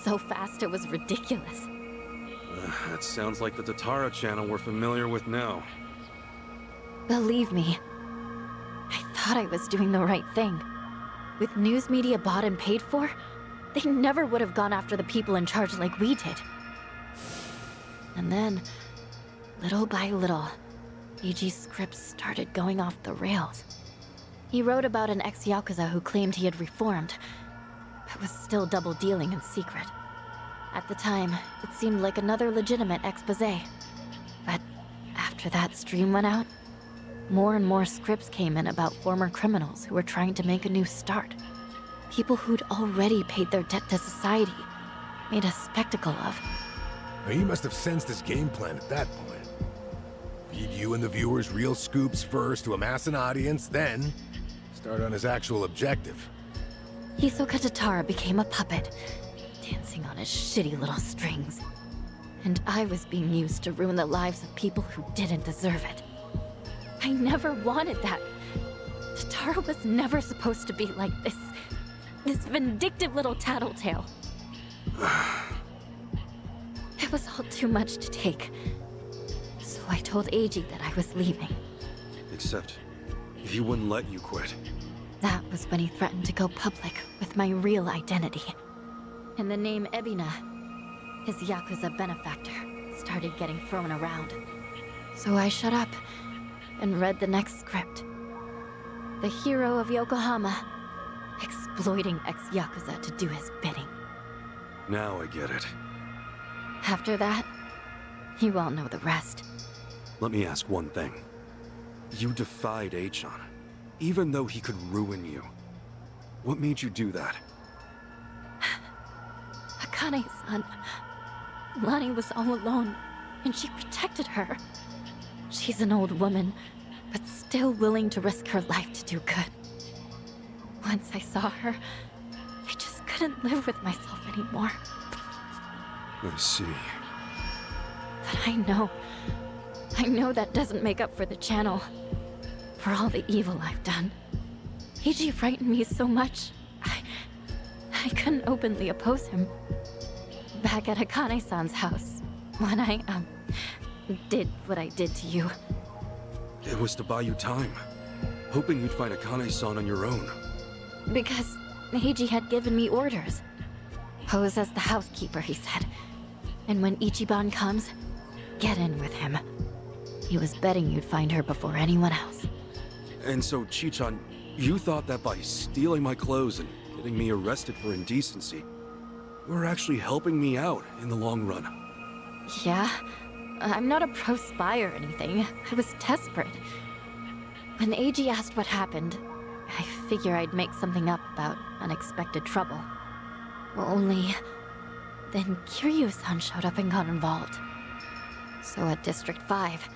so fast it was ridiculous. That sounds like the Tatara channel we're familiar with now. Believe me, I thought I was doing the right thing. With news media bought and paid for, they never would have gone after the people in charge like we did. And then, little by little, Eiji's scripts started going off the rails. He wrote about an ex-Yakuza who claimed he had reformed, but was still double-dealing in secret. At the time, it seemed like another legitimate exposé. But after that stream went out, more and more scripts came in about former criminals who were trying to make a new start. People who'd already paid their debt to society, made a spectacle of. Now, he must have sensed his game plan at that point. Feed you and the viewers real scoops first to amass an audience, then start on his actual objective. Hisoka Tatara became a puppet, dancing on his shitty little strings. And I was being used to ruin the lives of people who didn't deserve it. I never wanted that. Tatara was never supposed to be like this vindictive little tattletale. It was all too much to take. So I told Eiji that I was leaving. Except, he wouldn't let you quit. That was when he threatened to go public with my real identity. And the name Ebina, his Yakuza benefactor, started getting thrown around. So I shut up and read the next script. The hero of Yokohama, exploiting ex-Yakuza to do his bidding. Now I get it. After that, you all know the rest. Let me ask one thing. You defied Achan, even though he could ruin you. What made you do that? Akane-san, Lani was all alone, and she protected her. She's an old woman, but still willing to risk her life to do good. Once I saw her, I just couldn't live with myself anymore. I see. But I know that doesn't make up for the channel. For all the evil I've done. Eiji frightened me so much, I couldn't openly oppose him. Back at Akane-san's house, when I, did what I did to you. It was to buy you time, hoping you'd find Akane-san on your own. Because Heiji had given me orders. Pose as the housekeeper, he said. And when Ichiban comes, get in with him. He was betting you'd find her before anyone else. And so, Chichan, you thought that by stealing my clothes and getting me arrested for indecency, you were actually helping me out in the long run. Yeah, I'm not a pro spy or anything. I was desperate. When Eiji asked what happened, I figure I'd make something up about unexpected trouble. Only then Kiryu-san showed up and got involved. So at District 5,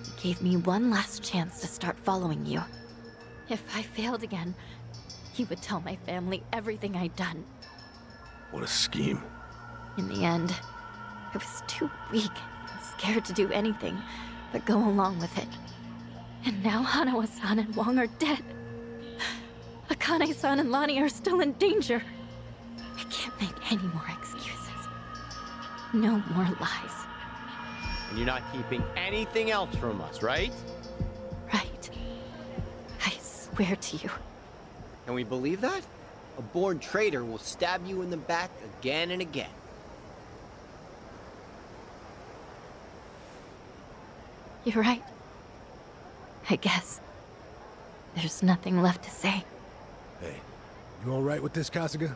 he gave me one last chance to start following you. If I failed again, he would tell my family everything I'd done. What a scheme. In the end, I was too weak and scared to do anything but go along with it. And now Hanawa-san and Wong are dead. Akane-san and Lani are still in danger. I can't make any more excuses. No more lies. And you're not keeping anything else from us, right? Right. I swear to you. Can we believe that? A born traitor will stab you in the back again and again. You're right. I guess. There's nothing left to say. Hey, you alright with this, Kasuga?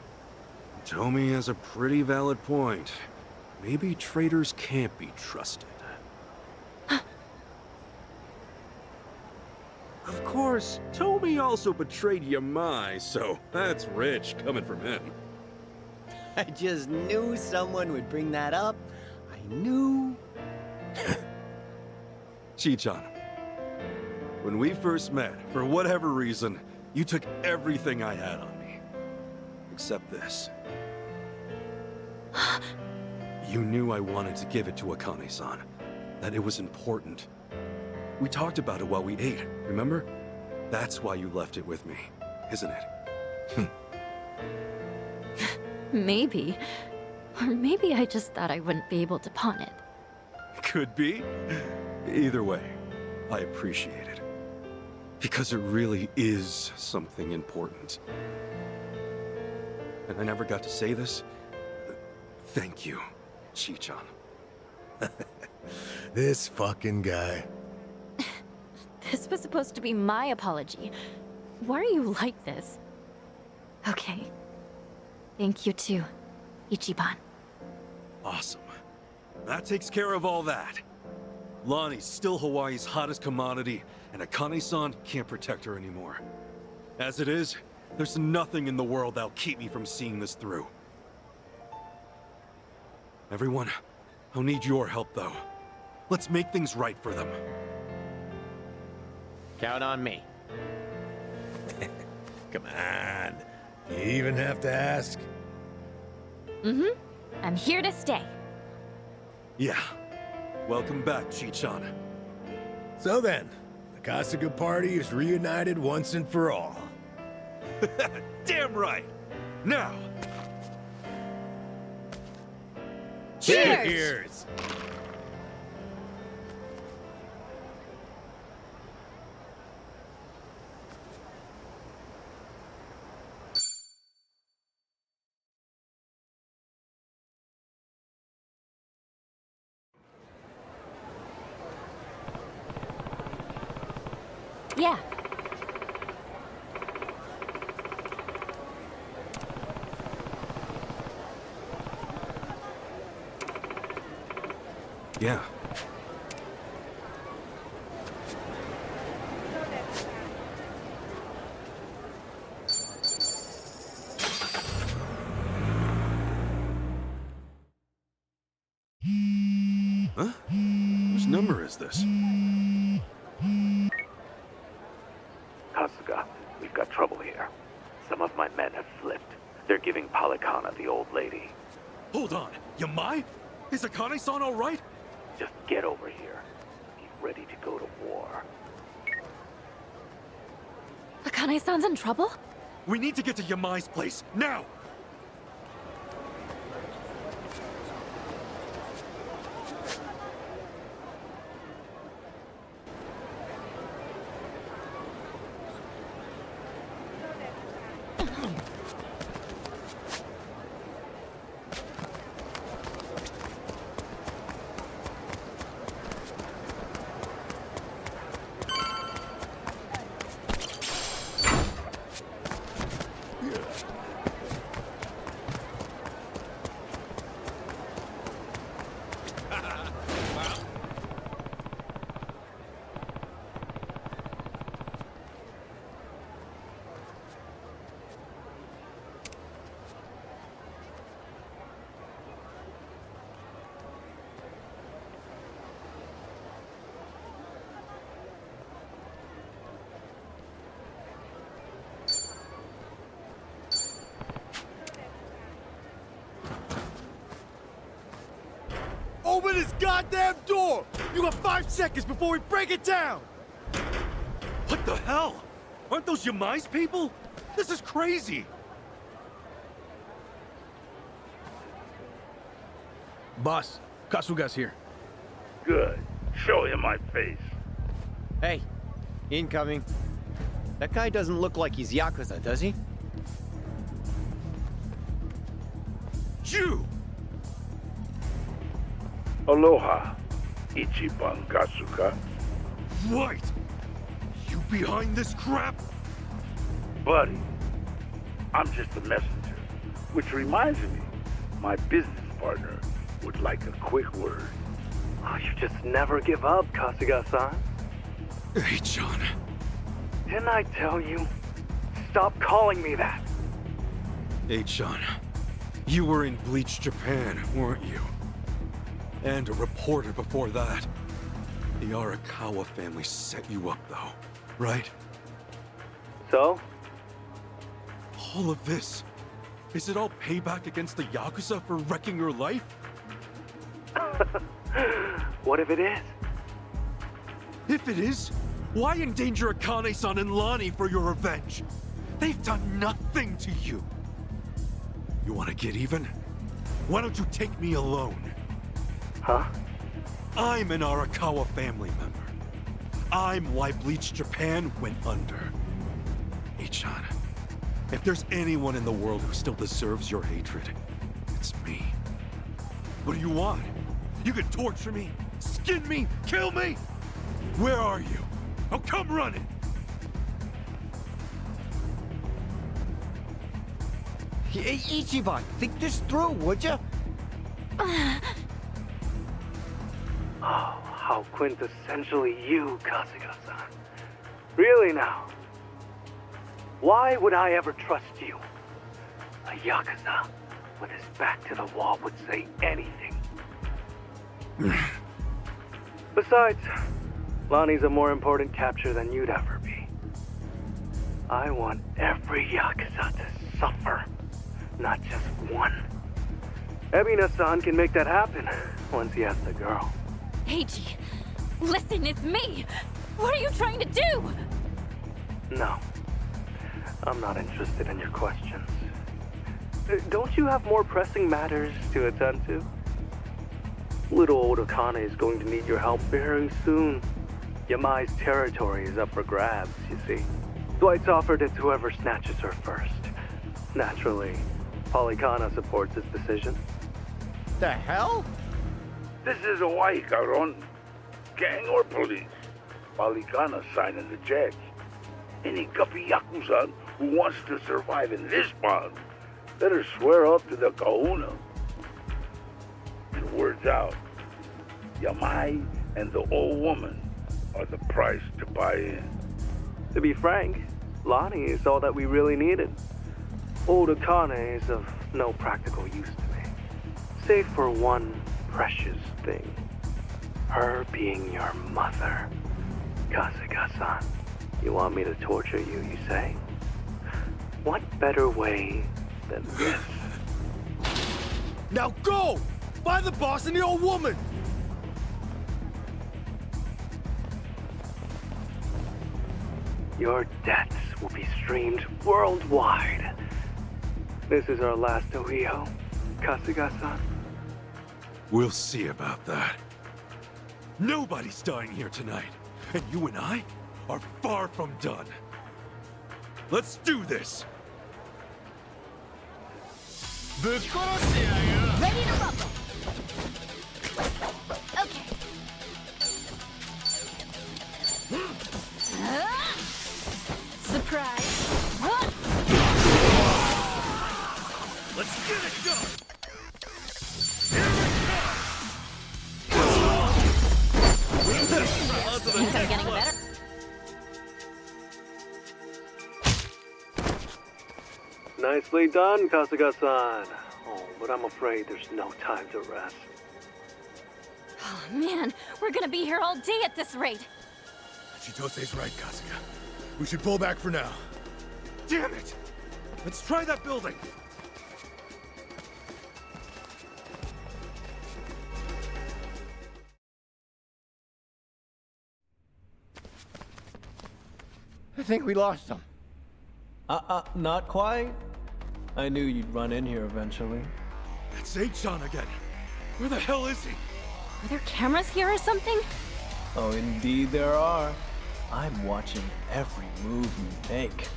Tomi has a pretty valid point. Maybe traitors can't be trusted. Of course, Tomi also betrayed Yamai, so that's rich coming from him. I just knew someone would bring that up. I knew. Chichan, when we first met, for whatever reason, you took everything I had on me. Except this. You knew I wanted to give it to Akane-san. That it was important. We talked about it while we ate, remember? That's why you left it with me, isn't it? Maybe. Or maybe I just thought I wouldn't be able to pawn it. Could be. Either way, I appreciate it. Because it really is something important. And I never got to say this. Thank you, Chichan. This fucking guy. This was supposed to be my apology. Why are you like this? Okay. Thank you too, Ichiban. Awesome. That takes care of all that. Lani's still Hawaii's hottest commodity, and Akane-san can't protect her anymore. As it is, there's nothing in the world that'll keep me from seeing this through. Everyone, I'll need your help though. Let's make things right for them. Count on me. Come on. You even have to ask? Mm-hmm. I'm here to stay. Yeah. Welcome back, Chichan. So then, the Kasuga party is reunited once and for all. Damn right! Now! Cheers! Cheers! Yeah. Yeah. Huh? Whose number is this? Kasuga, we've got trouble here. Some of my men have flipped. They're giving Palikana the old lady. Hold on! Yamai? Is Akane-san alright? Just get over here. Be ready to go to war. Akane-san's in trouble? We need to get to Yamai's place, now! Open this goddamn door! You got 5 seconds before we break it down! What the hell? Aren't those Yamai's people? This is crazy! Boss, Kasuga's here. Good. Show him my face. Hey, incoming. That guy doesn't look like he's Yakuza, does he? You! Aloha, Ichiban Kasuga. Right! You behind this crap? Buddy, I'm just a messenger. Which reminds me, my business partner would like a quick word. Oh, you just never give up, Kasuga-san. Hey, John. Didn't I tell you? Stop calling me that. Hey, John. You were in Bleach, Japan, weren't you? And a reporter before that. The Arakawa family set you up, though, right? So? All of this. Is it all payback against the Yakuza for wrecking your life? What if it is? If it is, why endanger Akane-san and Lani for your revenge? They've done nothing to you. You want to get even? Why don't you take me alone? Huh? I'm an Arakawa family member. I'm why Bleach Japan went under. Ichan, if there's anyone in the world who still deserves your hatred, it's me. What do you want? You can torture me, skin me, kill me? Where are you? Oh, come running! Hey, Ichiban, think this through, would you? Oh, how quintessentially you, Kasuga-san. Really now? Why would I ever trust you? A Yakuza with his back to the wall would say anything. Besides, Lonnie's a more important capture than you'd ever be. I want every Yakuza to suffer, not just one. Ebina-san can make that happen once he has the girl. Eiji, listen, it's me! What are you trying to do? No. I'm not interested in your questions. Don't you have more pressing matters to attend to? Little old Akane is going to need your help very soon. Yamai's territory is up for grabs, you see. Dwight's offered it to whoever snatches her first. Naturally, Polycana supports his decision. The hell? This is Hawaii, Caron. Gang or police. Polycana signing the checks. Any guppy Yakuza who wants to survive in this pond better swear up to the kahuna. And word's out. Yamai and the old woman are the price to buy in. To be frank, Lonnie is all that we really needed. Old Akane is of no practical use to me. Save for one precious thing. Her being your mother. Kasuga-san, you want me to torture you, you say? What better way than this? Now go! Find the boss and the old woman! Your deaths will be streamed worldwide. This is our last Ohio, Kasuga-san. We'll see about that. Nobody's dying here tonight, and you and I are far from done. Let's do this! Ready to rumble. Okay. Surprise. Let's get it done! Think I'm getting better? Nicely done, Kasuga-san. Oh, but I'm afraid there's no time to rest. Oh man, we're gonna be here all day at this rate. Chitose's right, Kasuga. We should pull back for now. Damn it! Let's try that building! I think we lost him. Not quite. I knew you'd run in here eventually. That's H-Chan again. Where the hell is he? Are there cameras here or something? Oh, indeed there are. I'm watching every move you make.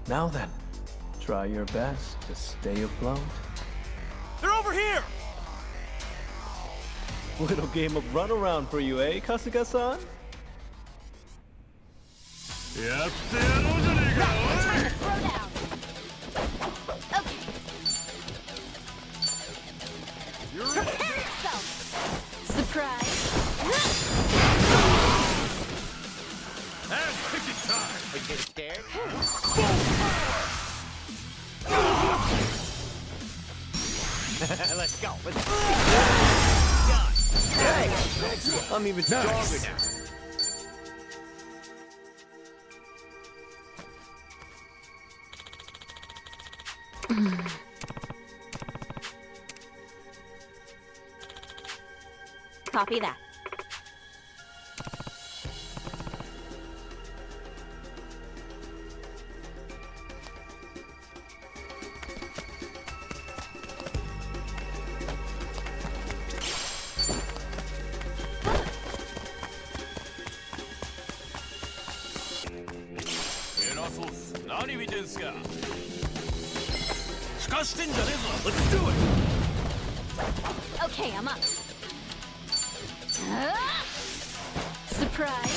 Now then, try your best to stay afloat. They're over here! Little game of runaround for you, eh, Kasuga-san? Yep, Throw down. Okay. Prepare yourself. Surprise. That's picking time! Are you getting scared? Let's go. Let's go. Hey! I'm even stronger now. Copy that. Let's do it! Okay, I'm up. Surprise.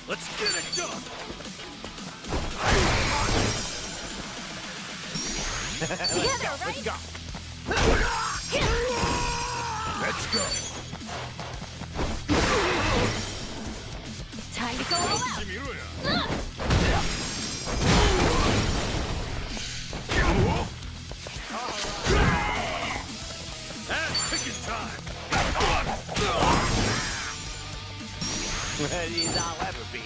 Let's get it done! Together, right? Let's go! Let's go! Time to go all out. That's picking time! Ready as I'll ever be.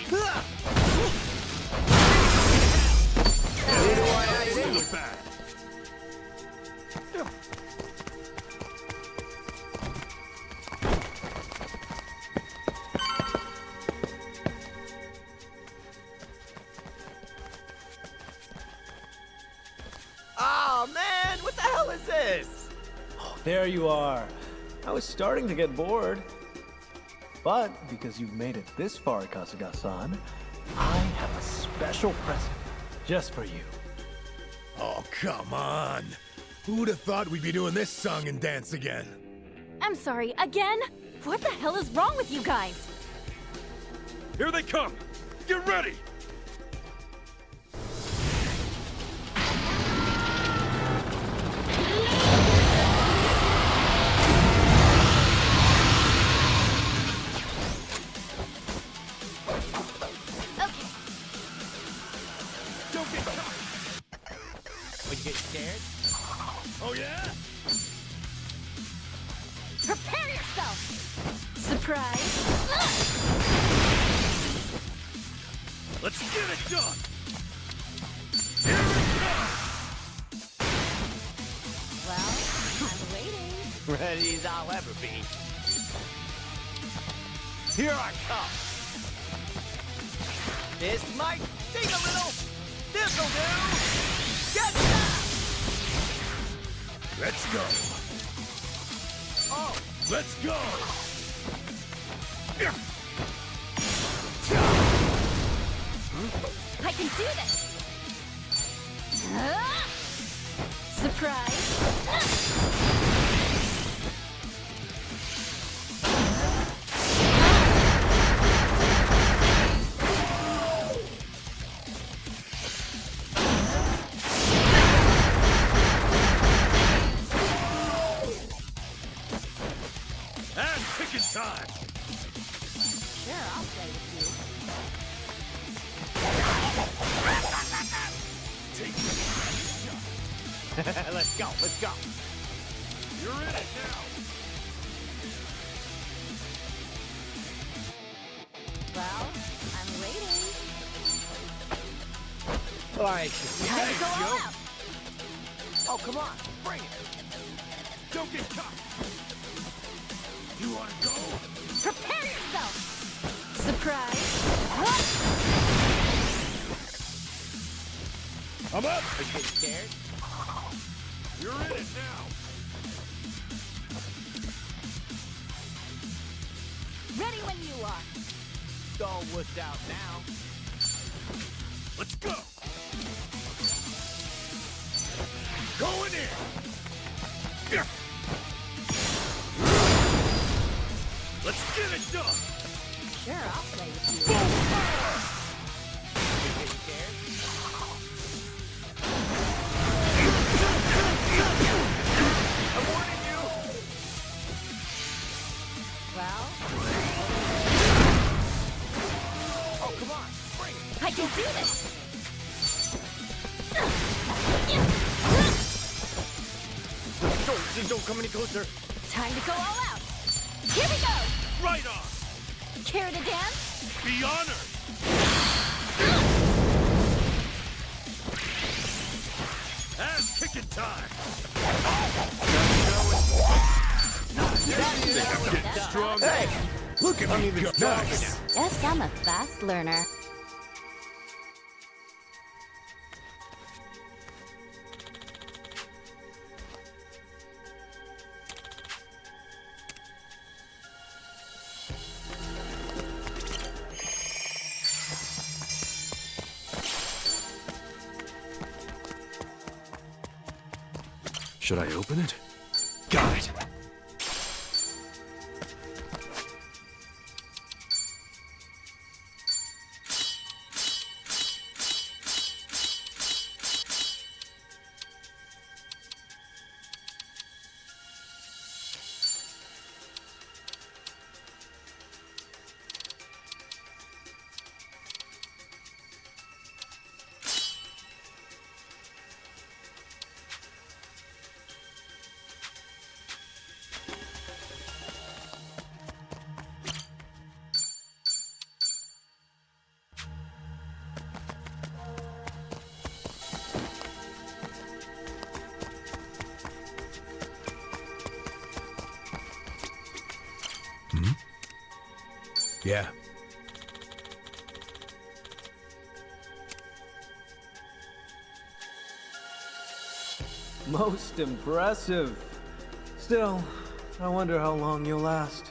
Oh man, what the hell is this? There you are. I was starting to get bored. But because you've made it this far, Kasuga-san, I have a special present just for you. Oh, come on. Who'd have thought we'd be doing this song and dance again? I'm sorry, again? What the hell is wrong with you guys? Here they come! Get ready! Don't get caught! Would you get scared? Oh yeah? Prepare yourself. Surprise. Let's get it done! Well, I'm waiting. Ready as I'll ever be. Here I come. This might sting a little. This'll do. Get that! Let's go. Oh, Let's go! I can do this. Surprise! Ass kicking time! Sure, I'll play with you. Let's go, let's go. You're in it now! Well, I'm waiting. All right. Time to go all out. Oh, come on, bring it. Don't get caught! You wanna go? Prepare yourself! Surprise! I'm up! Are you getting scared? You're in it now! Ready when you are. It's all wussed out now. Let's go! Going in! Yeah. Let's get it done! Sure, I'll play with you. You getting scared? I'm warning you! Well, Oh, come on, bring it. I can do this! Don't come any closer. Time to go all out! Here we go! Right on! Care to dance? Be honored! Ass kicking time! Getting stronger! Hey! Look at me go! Nice! Yes, I'm a fast learner. Should I open it? Got it! Yeah. Most impressive. Still, I wonder how long you'll last.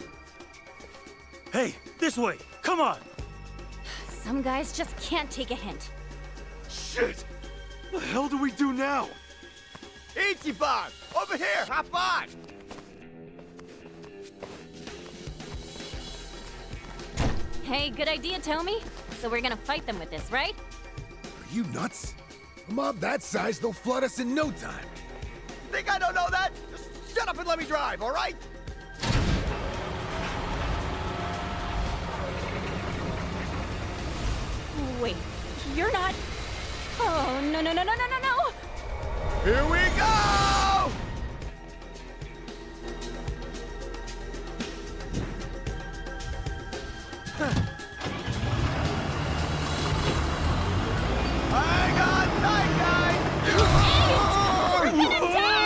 Hey, this way! Come on! Some guys just can't take a hint. Shit! What the hell do we do now? Ichiban! Over here! Hop on! Hey, good idea, Tommy. So we're gonna fight them with this, right? Are you nuts? A mob that size, they'll flood us in no time. Think I don't know that? Just shut up and let me drive, all right? Wait, you're not... Oh, no, no, no, no, no, no, no! Here we go! Hang on tight, guys! We're gonna die!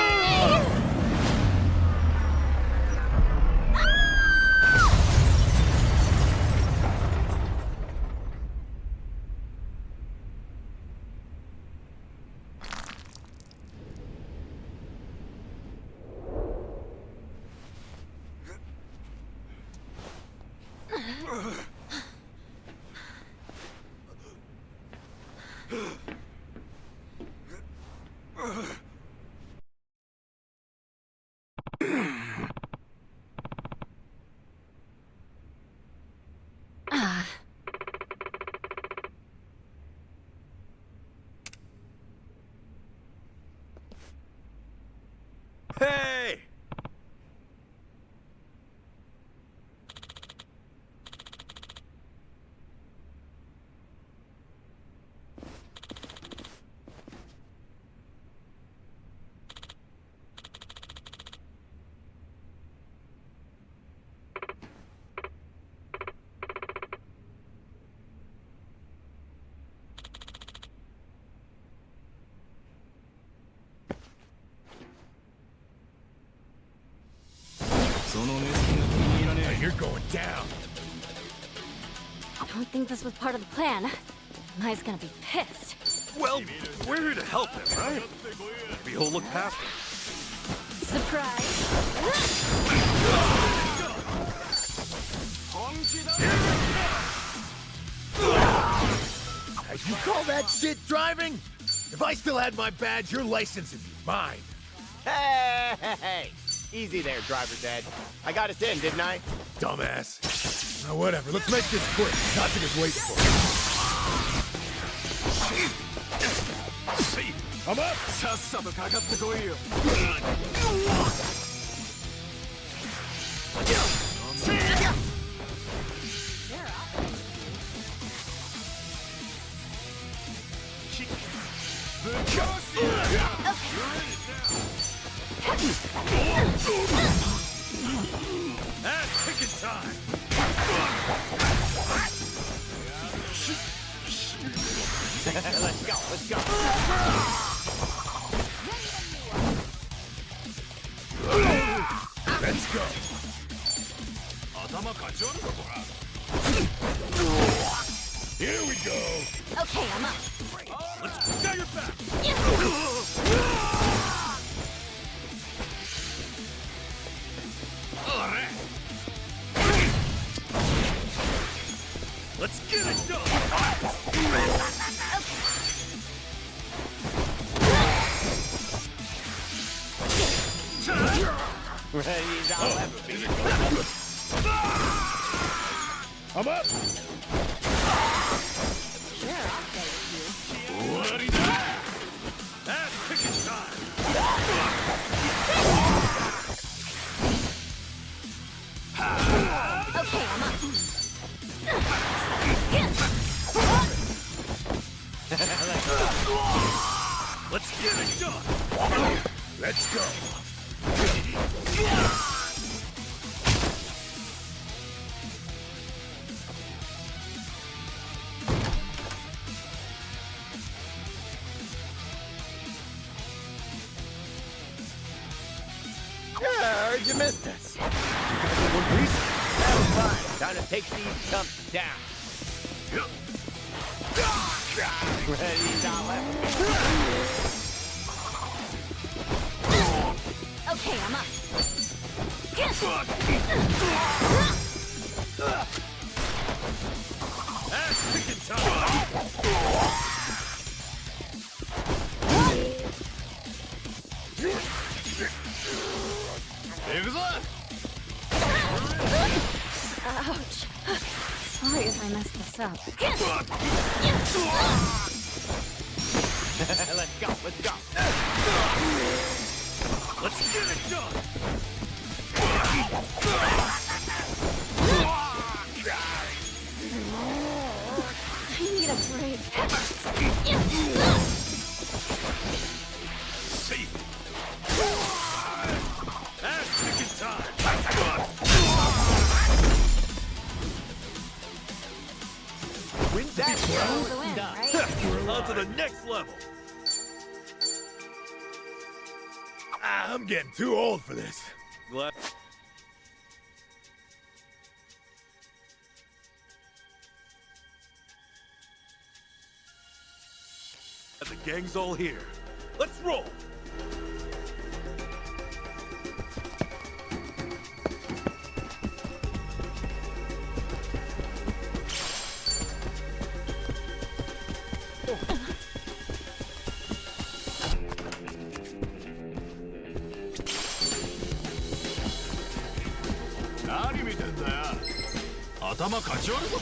Hey! You're going down. I don't think this was part of the plan. Mai's gonna be pissed. Well, we're here to help them, right? We'll look past them. Surprise! You call that shit driving? If I still had my badge, your license would be mine. Hey! Easy there, driver's ed. I got us in, didn't I? Dumbass. Now whatever, let's make this quick. Katsuga's waiting for us. I'm up! That's ticket time! Let's go, let's go. Let's go. Here we go. Okay, I'm up. Let's get your back! Let's get it done! Ready, I'll have a beat. I'm up! Sure, I'll play with you. That's ticket time! Okay, I'm up. Let's get it done! Let's go. Yeah, heard you missed us. One piece? That was fine. Time to take these chumps down. Ready, Okay, I'm up. That's ticket time! Ouch. Sorry if I messed this up. Let's go, let's go. Let's get it done! I need a break. See? That's ticket time! That's the win, right? We're on to the next level! I'm getting too old for this. Glad. The gang's all here. Let's roll!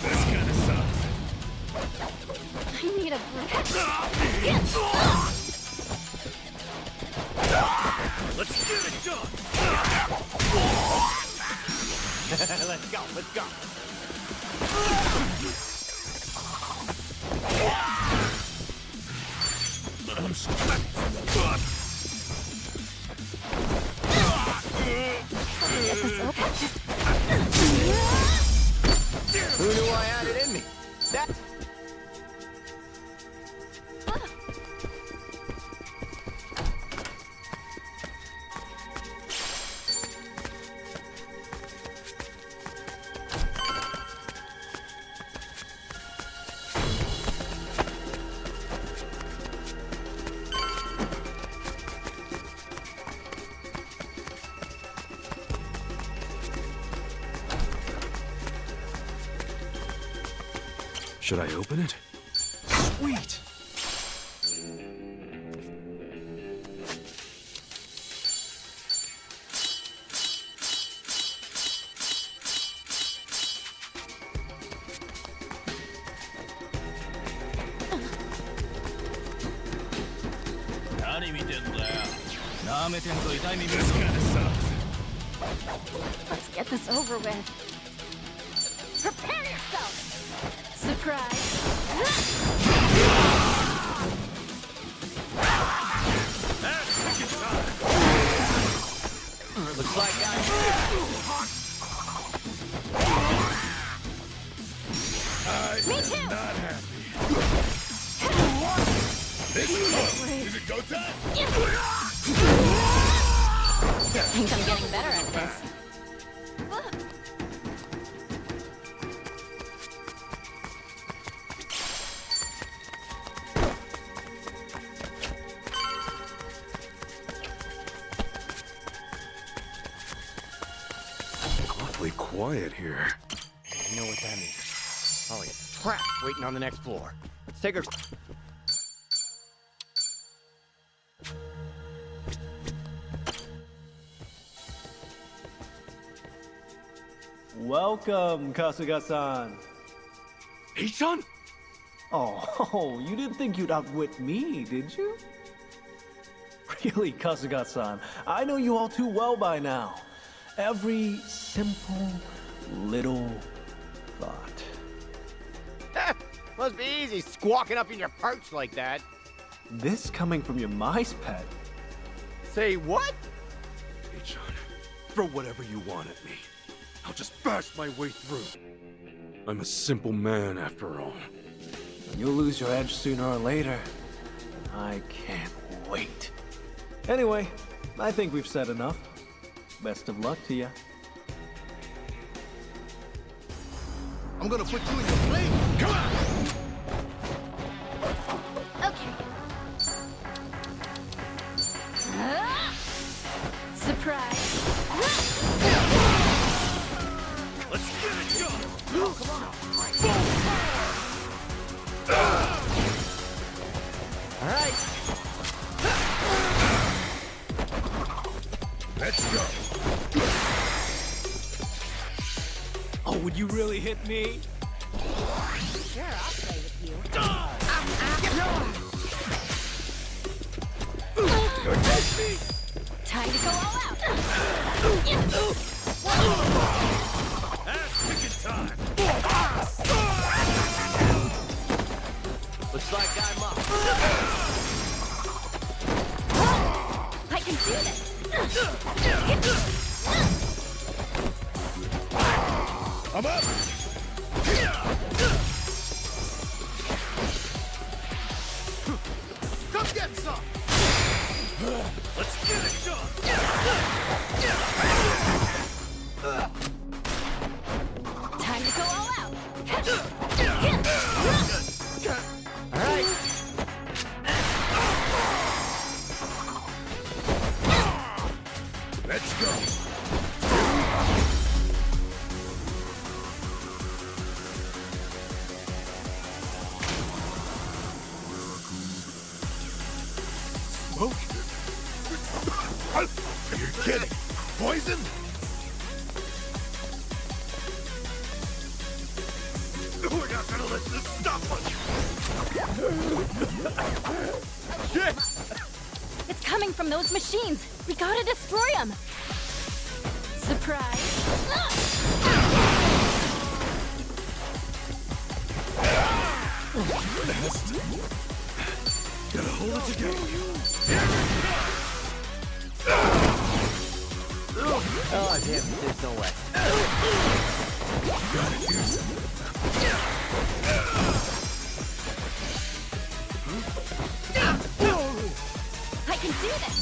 This kind of sucks. I need a break. Let's get it done! Let's go, let's go. I'm Who knew I had it in me? That... Should I open it? Sweet! Let's get this over with. Prepare yourself! Surprise! Looks like Me too! not happy. Is it go time? I think I'm getting better at this. Awfully quiet here. I know what that means. Holy crap, waiting on the next floor. Let's take a... Welcome, Kasuga-san. H-chan? Oh, you didn't think you'd outwit me, did you? Really, Kasuga-san, I know you all too well by now. Every simple little thought. Must be easy squawking up in your perch like that. This coming from your mice pet. Say what? H-chan, throw whatever you want at me. I'll just bash my way through. I'm a simple man after all. You'll lose your edge sooner or later. I can't wait. Anyway, I think we've said enough. Best of luck to you. I'm gonna put you in your place. Come on! Okay. Surprise! Let's get it done! Oh, come on! All right. Let's go! Oh, would you really hit me? Sure, I'll play with you. Time to go all out! Ass time! Looks like I'm up. I can do this! I'm up! Come get some! Let's get it done! Time to go all out! All right. Let's go! Smoke? You're kidding. Poison? We're not gonna let this stop us! It's coming! coming from those machines. We gotta destroy them. Surprise. Gotta hold it together. Oh, damn, there's no way. Gotta do something. I can do this.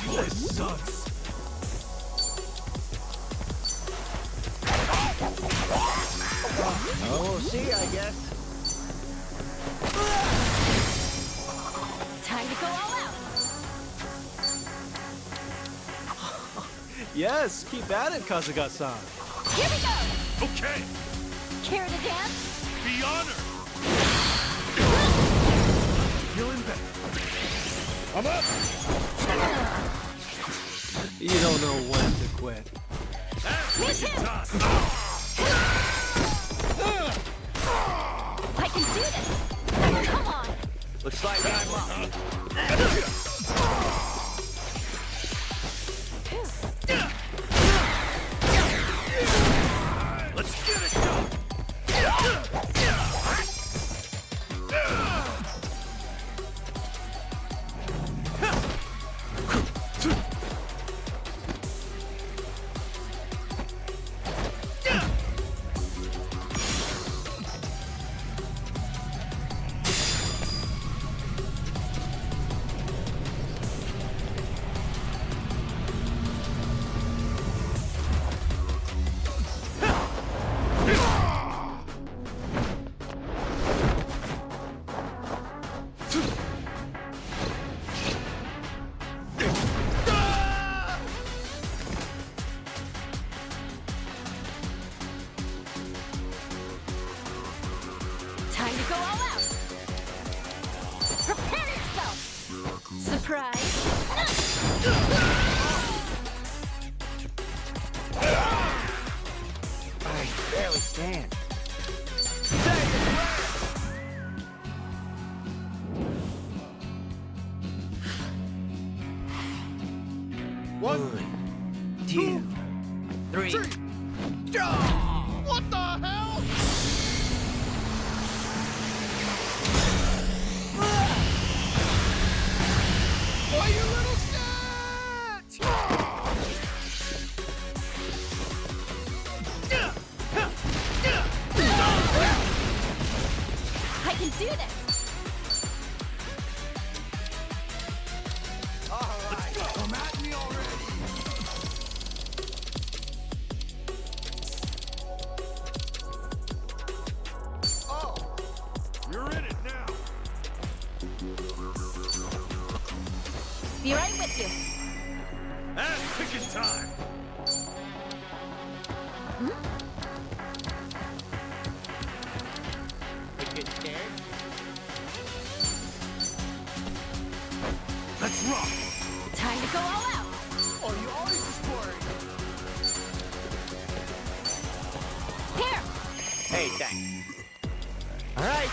This sucks. Oh, we'll see, I guess. Time to go all out. Yes, keep at it, Kasuga-san. Here we go. Okay, Care to dance? be honored. Feeling better. I'm up. You don't know when to quit. Miss him. I can do this. Come on. Looks like I'm up. Let's get it done. Time to go all out. Prepare yourself. Surprise. I barely stand. One, two, three. What the hell? Why, you little shit! I can do this. Let's go. Come at me already. Oh, you're in it now. Be right with you. Ass kicking time. Get scared? Let's rock. Time to go all out. Oh, you always exploring. Here. Hey, thanks. All right.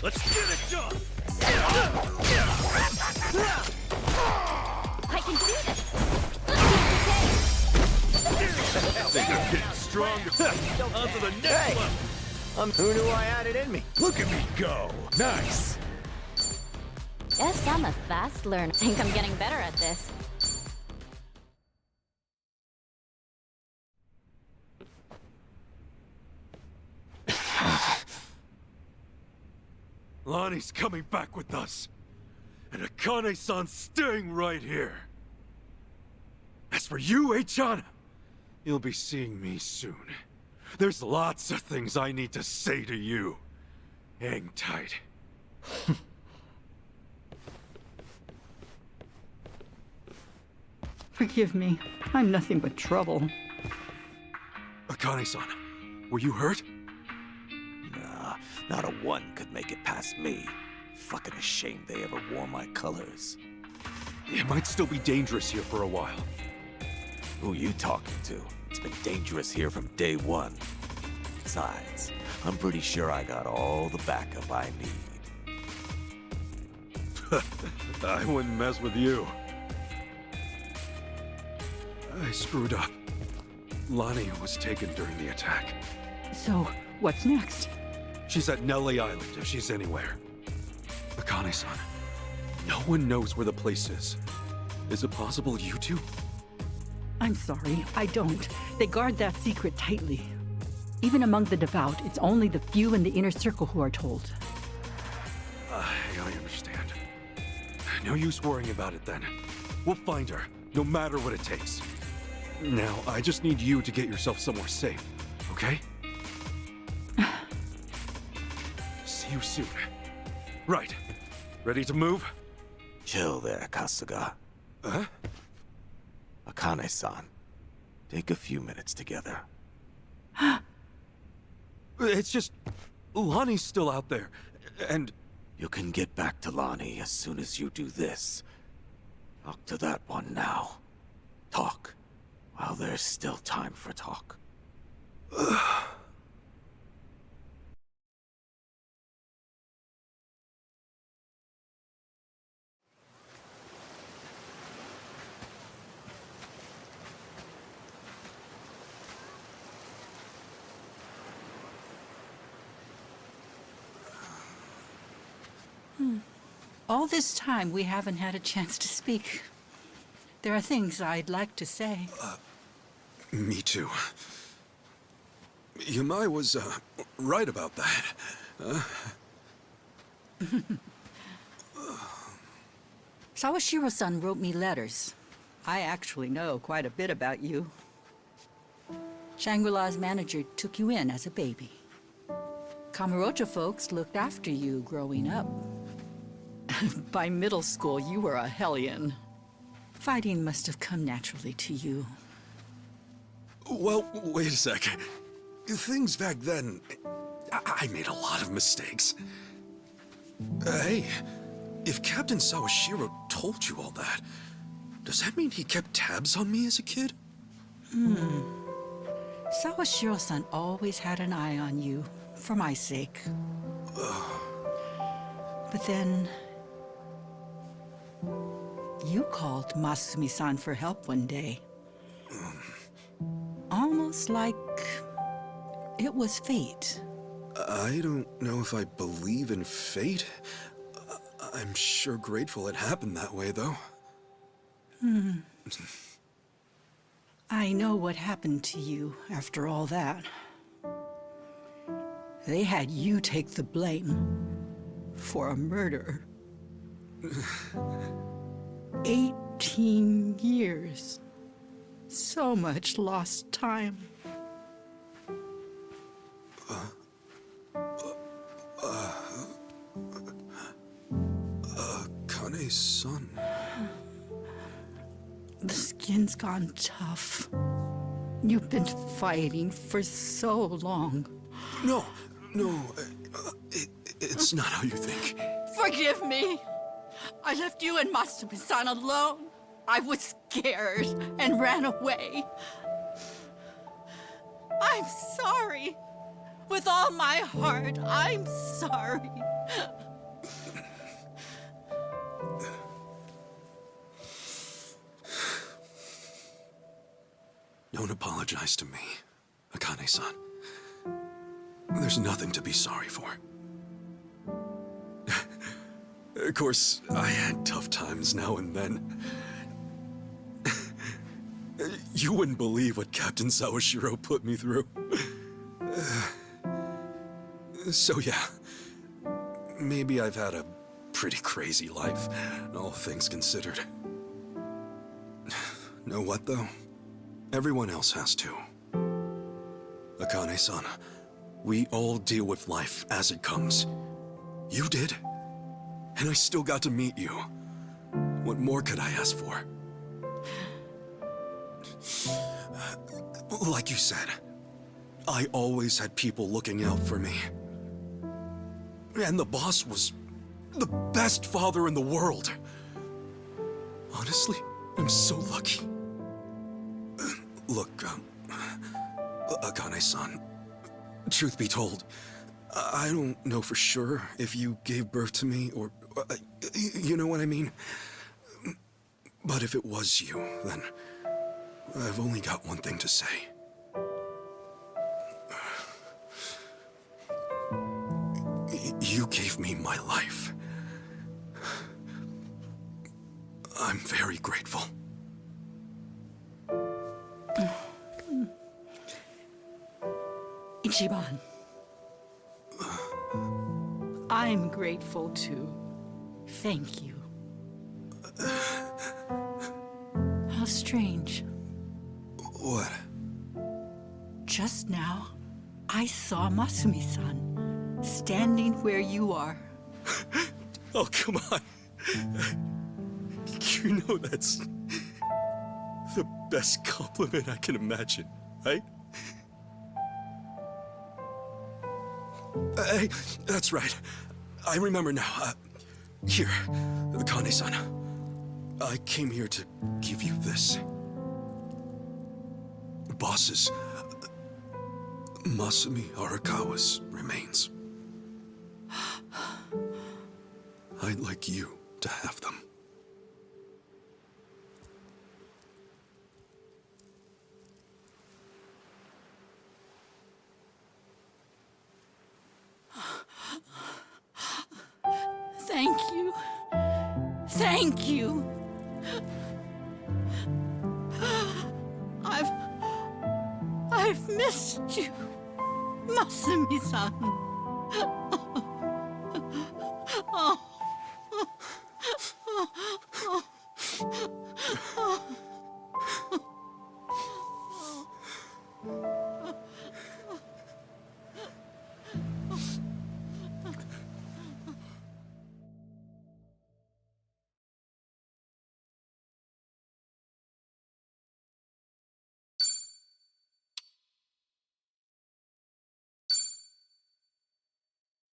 Let's get it done. I can do this. Things are getting stronger. On to the next level. Who knew I had it in me? Look at me go. Nice. Guess I'm a fast learner. Think I'm getting better at this. Lonnie's coming back with us. And Akane-san's staying right here. As for you, Eichan, you'll be seeing me soon. There's lots of things I need to say to you. Hang tight. Forgive me. I'm nothing but trouble. Akane-san, were you hurt? Nah, not a one could make it past me. Fucking ashamed they ever wore my colors. It might still be dangerous here for a while. Who you talking to? It's been dangerous here from day one. Besides, I'm pretty sure I got all the backup I need. I wouldn't mess with you. I screwed up. Lonnie was taken during the attack. So, what's next? She's at Nelly Island, if she's anywhere. Akane-san, no one knows where the place is. Is it possible you two? I'm sorry, I don't. They guard that secret tightly. Even among the devout, it's only the few in the inner circle who are told. I understand. No use worrying about it then. We'll find her, no matter what it takes. Now, I just need you to get yourself somewhere safe, okay? See you soon. Right. Ready to move? Chill there, Kasuga. Huh? Akane-san, take a few minutes together. It's just... Lonnie's still out there, and... You can get back to Lonnie as soon as you do this. Talk to that one now. Talk, while there's still time for talk. All this time, we haven't had a chance to speak. There are things I'd like to say. Me too. Yamai was, right about that. Sawashiro-san wrote me letters. I actually know quite a bit about you. Shangri-La's manager took you in as a baby. Kamurocho folks looked after you growing up. By middle school, you were a hellion. Fighting must have come naturally to you. Well, wait a sec. Things back then... I made a lot of mistakes. Hey, if Captain Sawashiro told you all that, does that mean he kept tabs on me as a kid? Sawashiro-san always had an eye on you, for my sake. But then... you called Masumi-san for help one day. Almost like it was fate. I don't know if I believe in fate. I'm sure grateful it happened that way, though. I know what happened to you after all that. They had you take the blame for a murder. 18 years. So much lost time. Akane-san. The skin's gone tough. You've been fighting for so long. No, it's not how you think. Forgive me. I left you and Masumi-san alone. I was scared and ran away. I'm sorry. With all my heart, I'm sorry. Don't apologize to me, Akane-san. There's nothing to be sorry for. Of course, I had tough times now and then. You wouldn't believe what Captain Sawashiro put me through. So yeah, maybe I've had a pretty crazy life, all things considered. Know what, though? Everyone else has to. Akane-san, we all deal with life as it comes. You did. And I still got to meet you. What more could I ask for? Like you said, I always had people looking out for me. And the boss was the best father in the world. Honestly, I'm so lucky. Look, Akane-san, truth be told, I don't know for sure if you gave birth to me or... you know what I mean? But if it was you, then I've only got one thing to say. You gave me my life. I'm very grateful. Ichiban. I'm grateful too. Thank you. How strange. What? Just now, I saw Masumi-san standing where you are. Oh, come on. You know that's the best compliment I can imagine, right? Hey, that's right. I remember now. Here, Kane-san. I came here to give you this. Boss's, Masumi Arakawa's remains. I'd like you to have them. Thank you. Thank you. I've missed you, Masumi-san.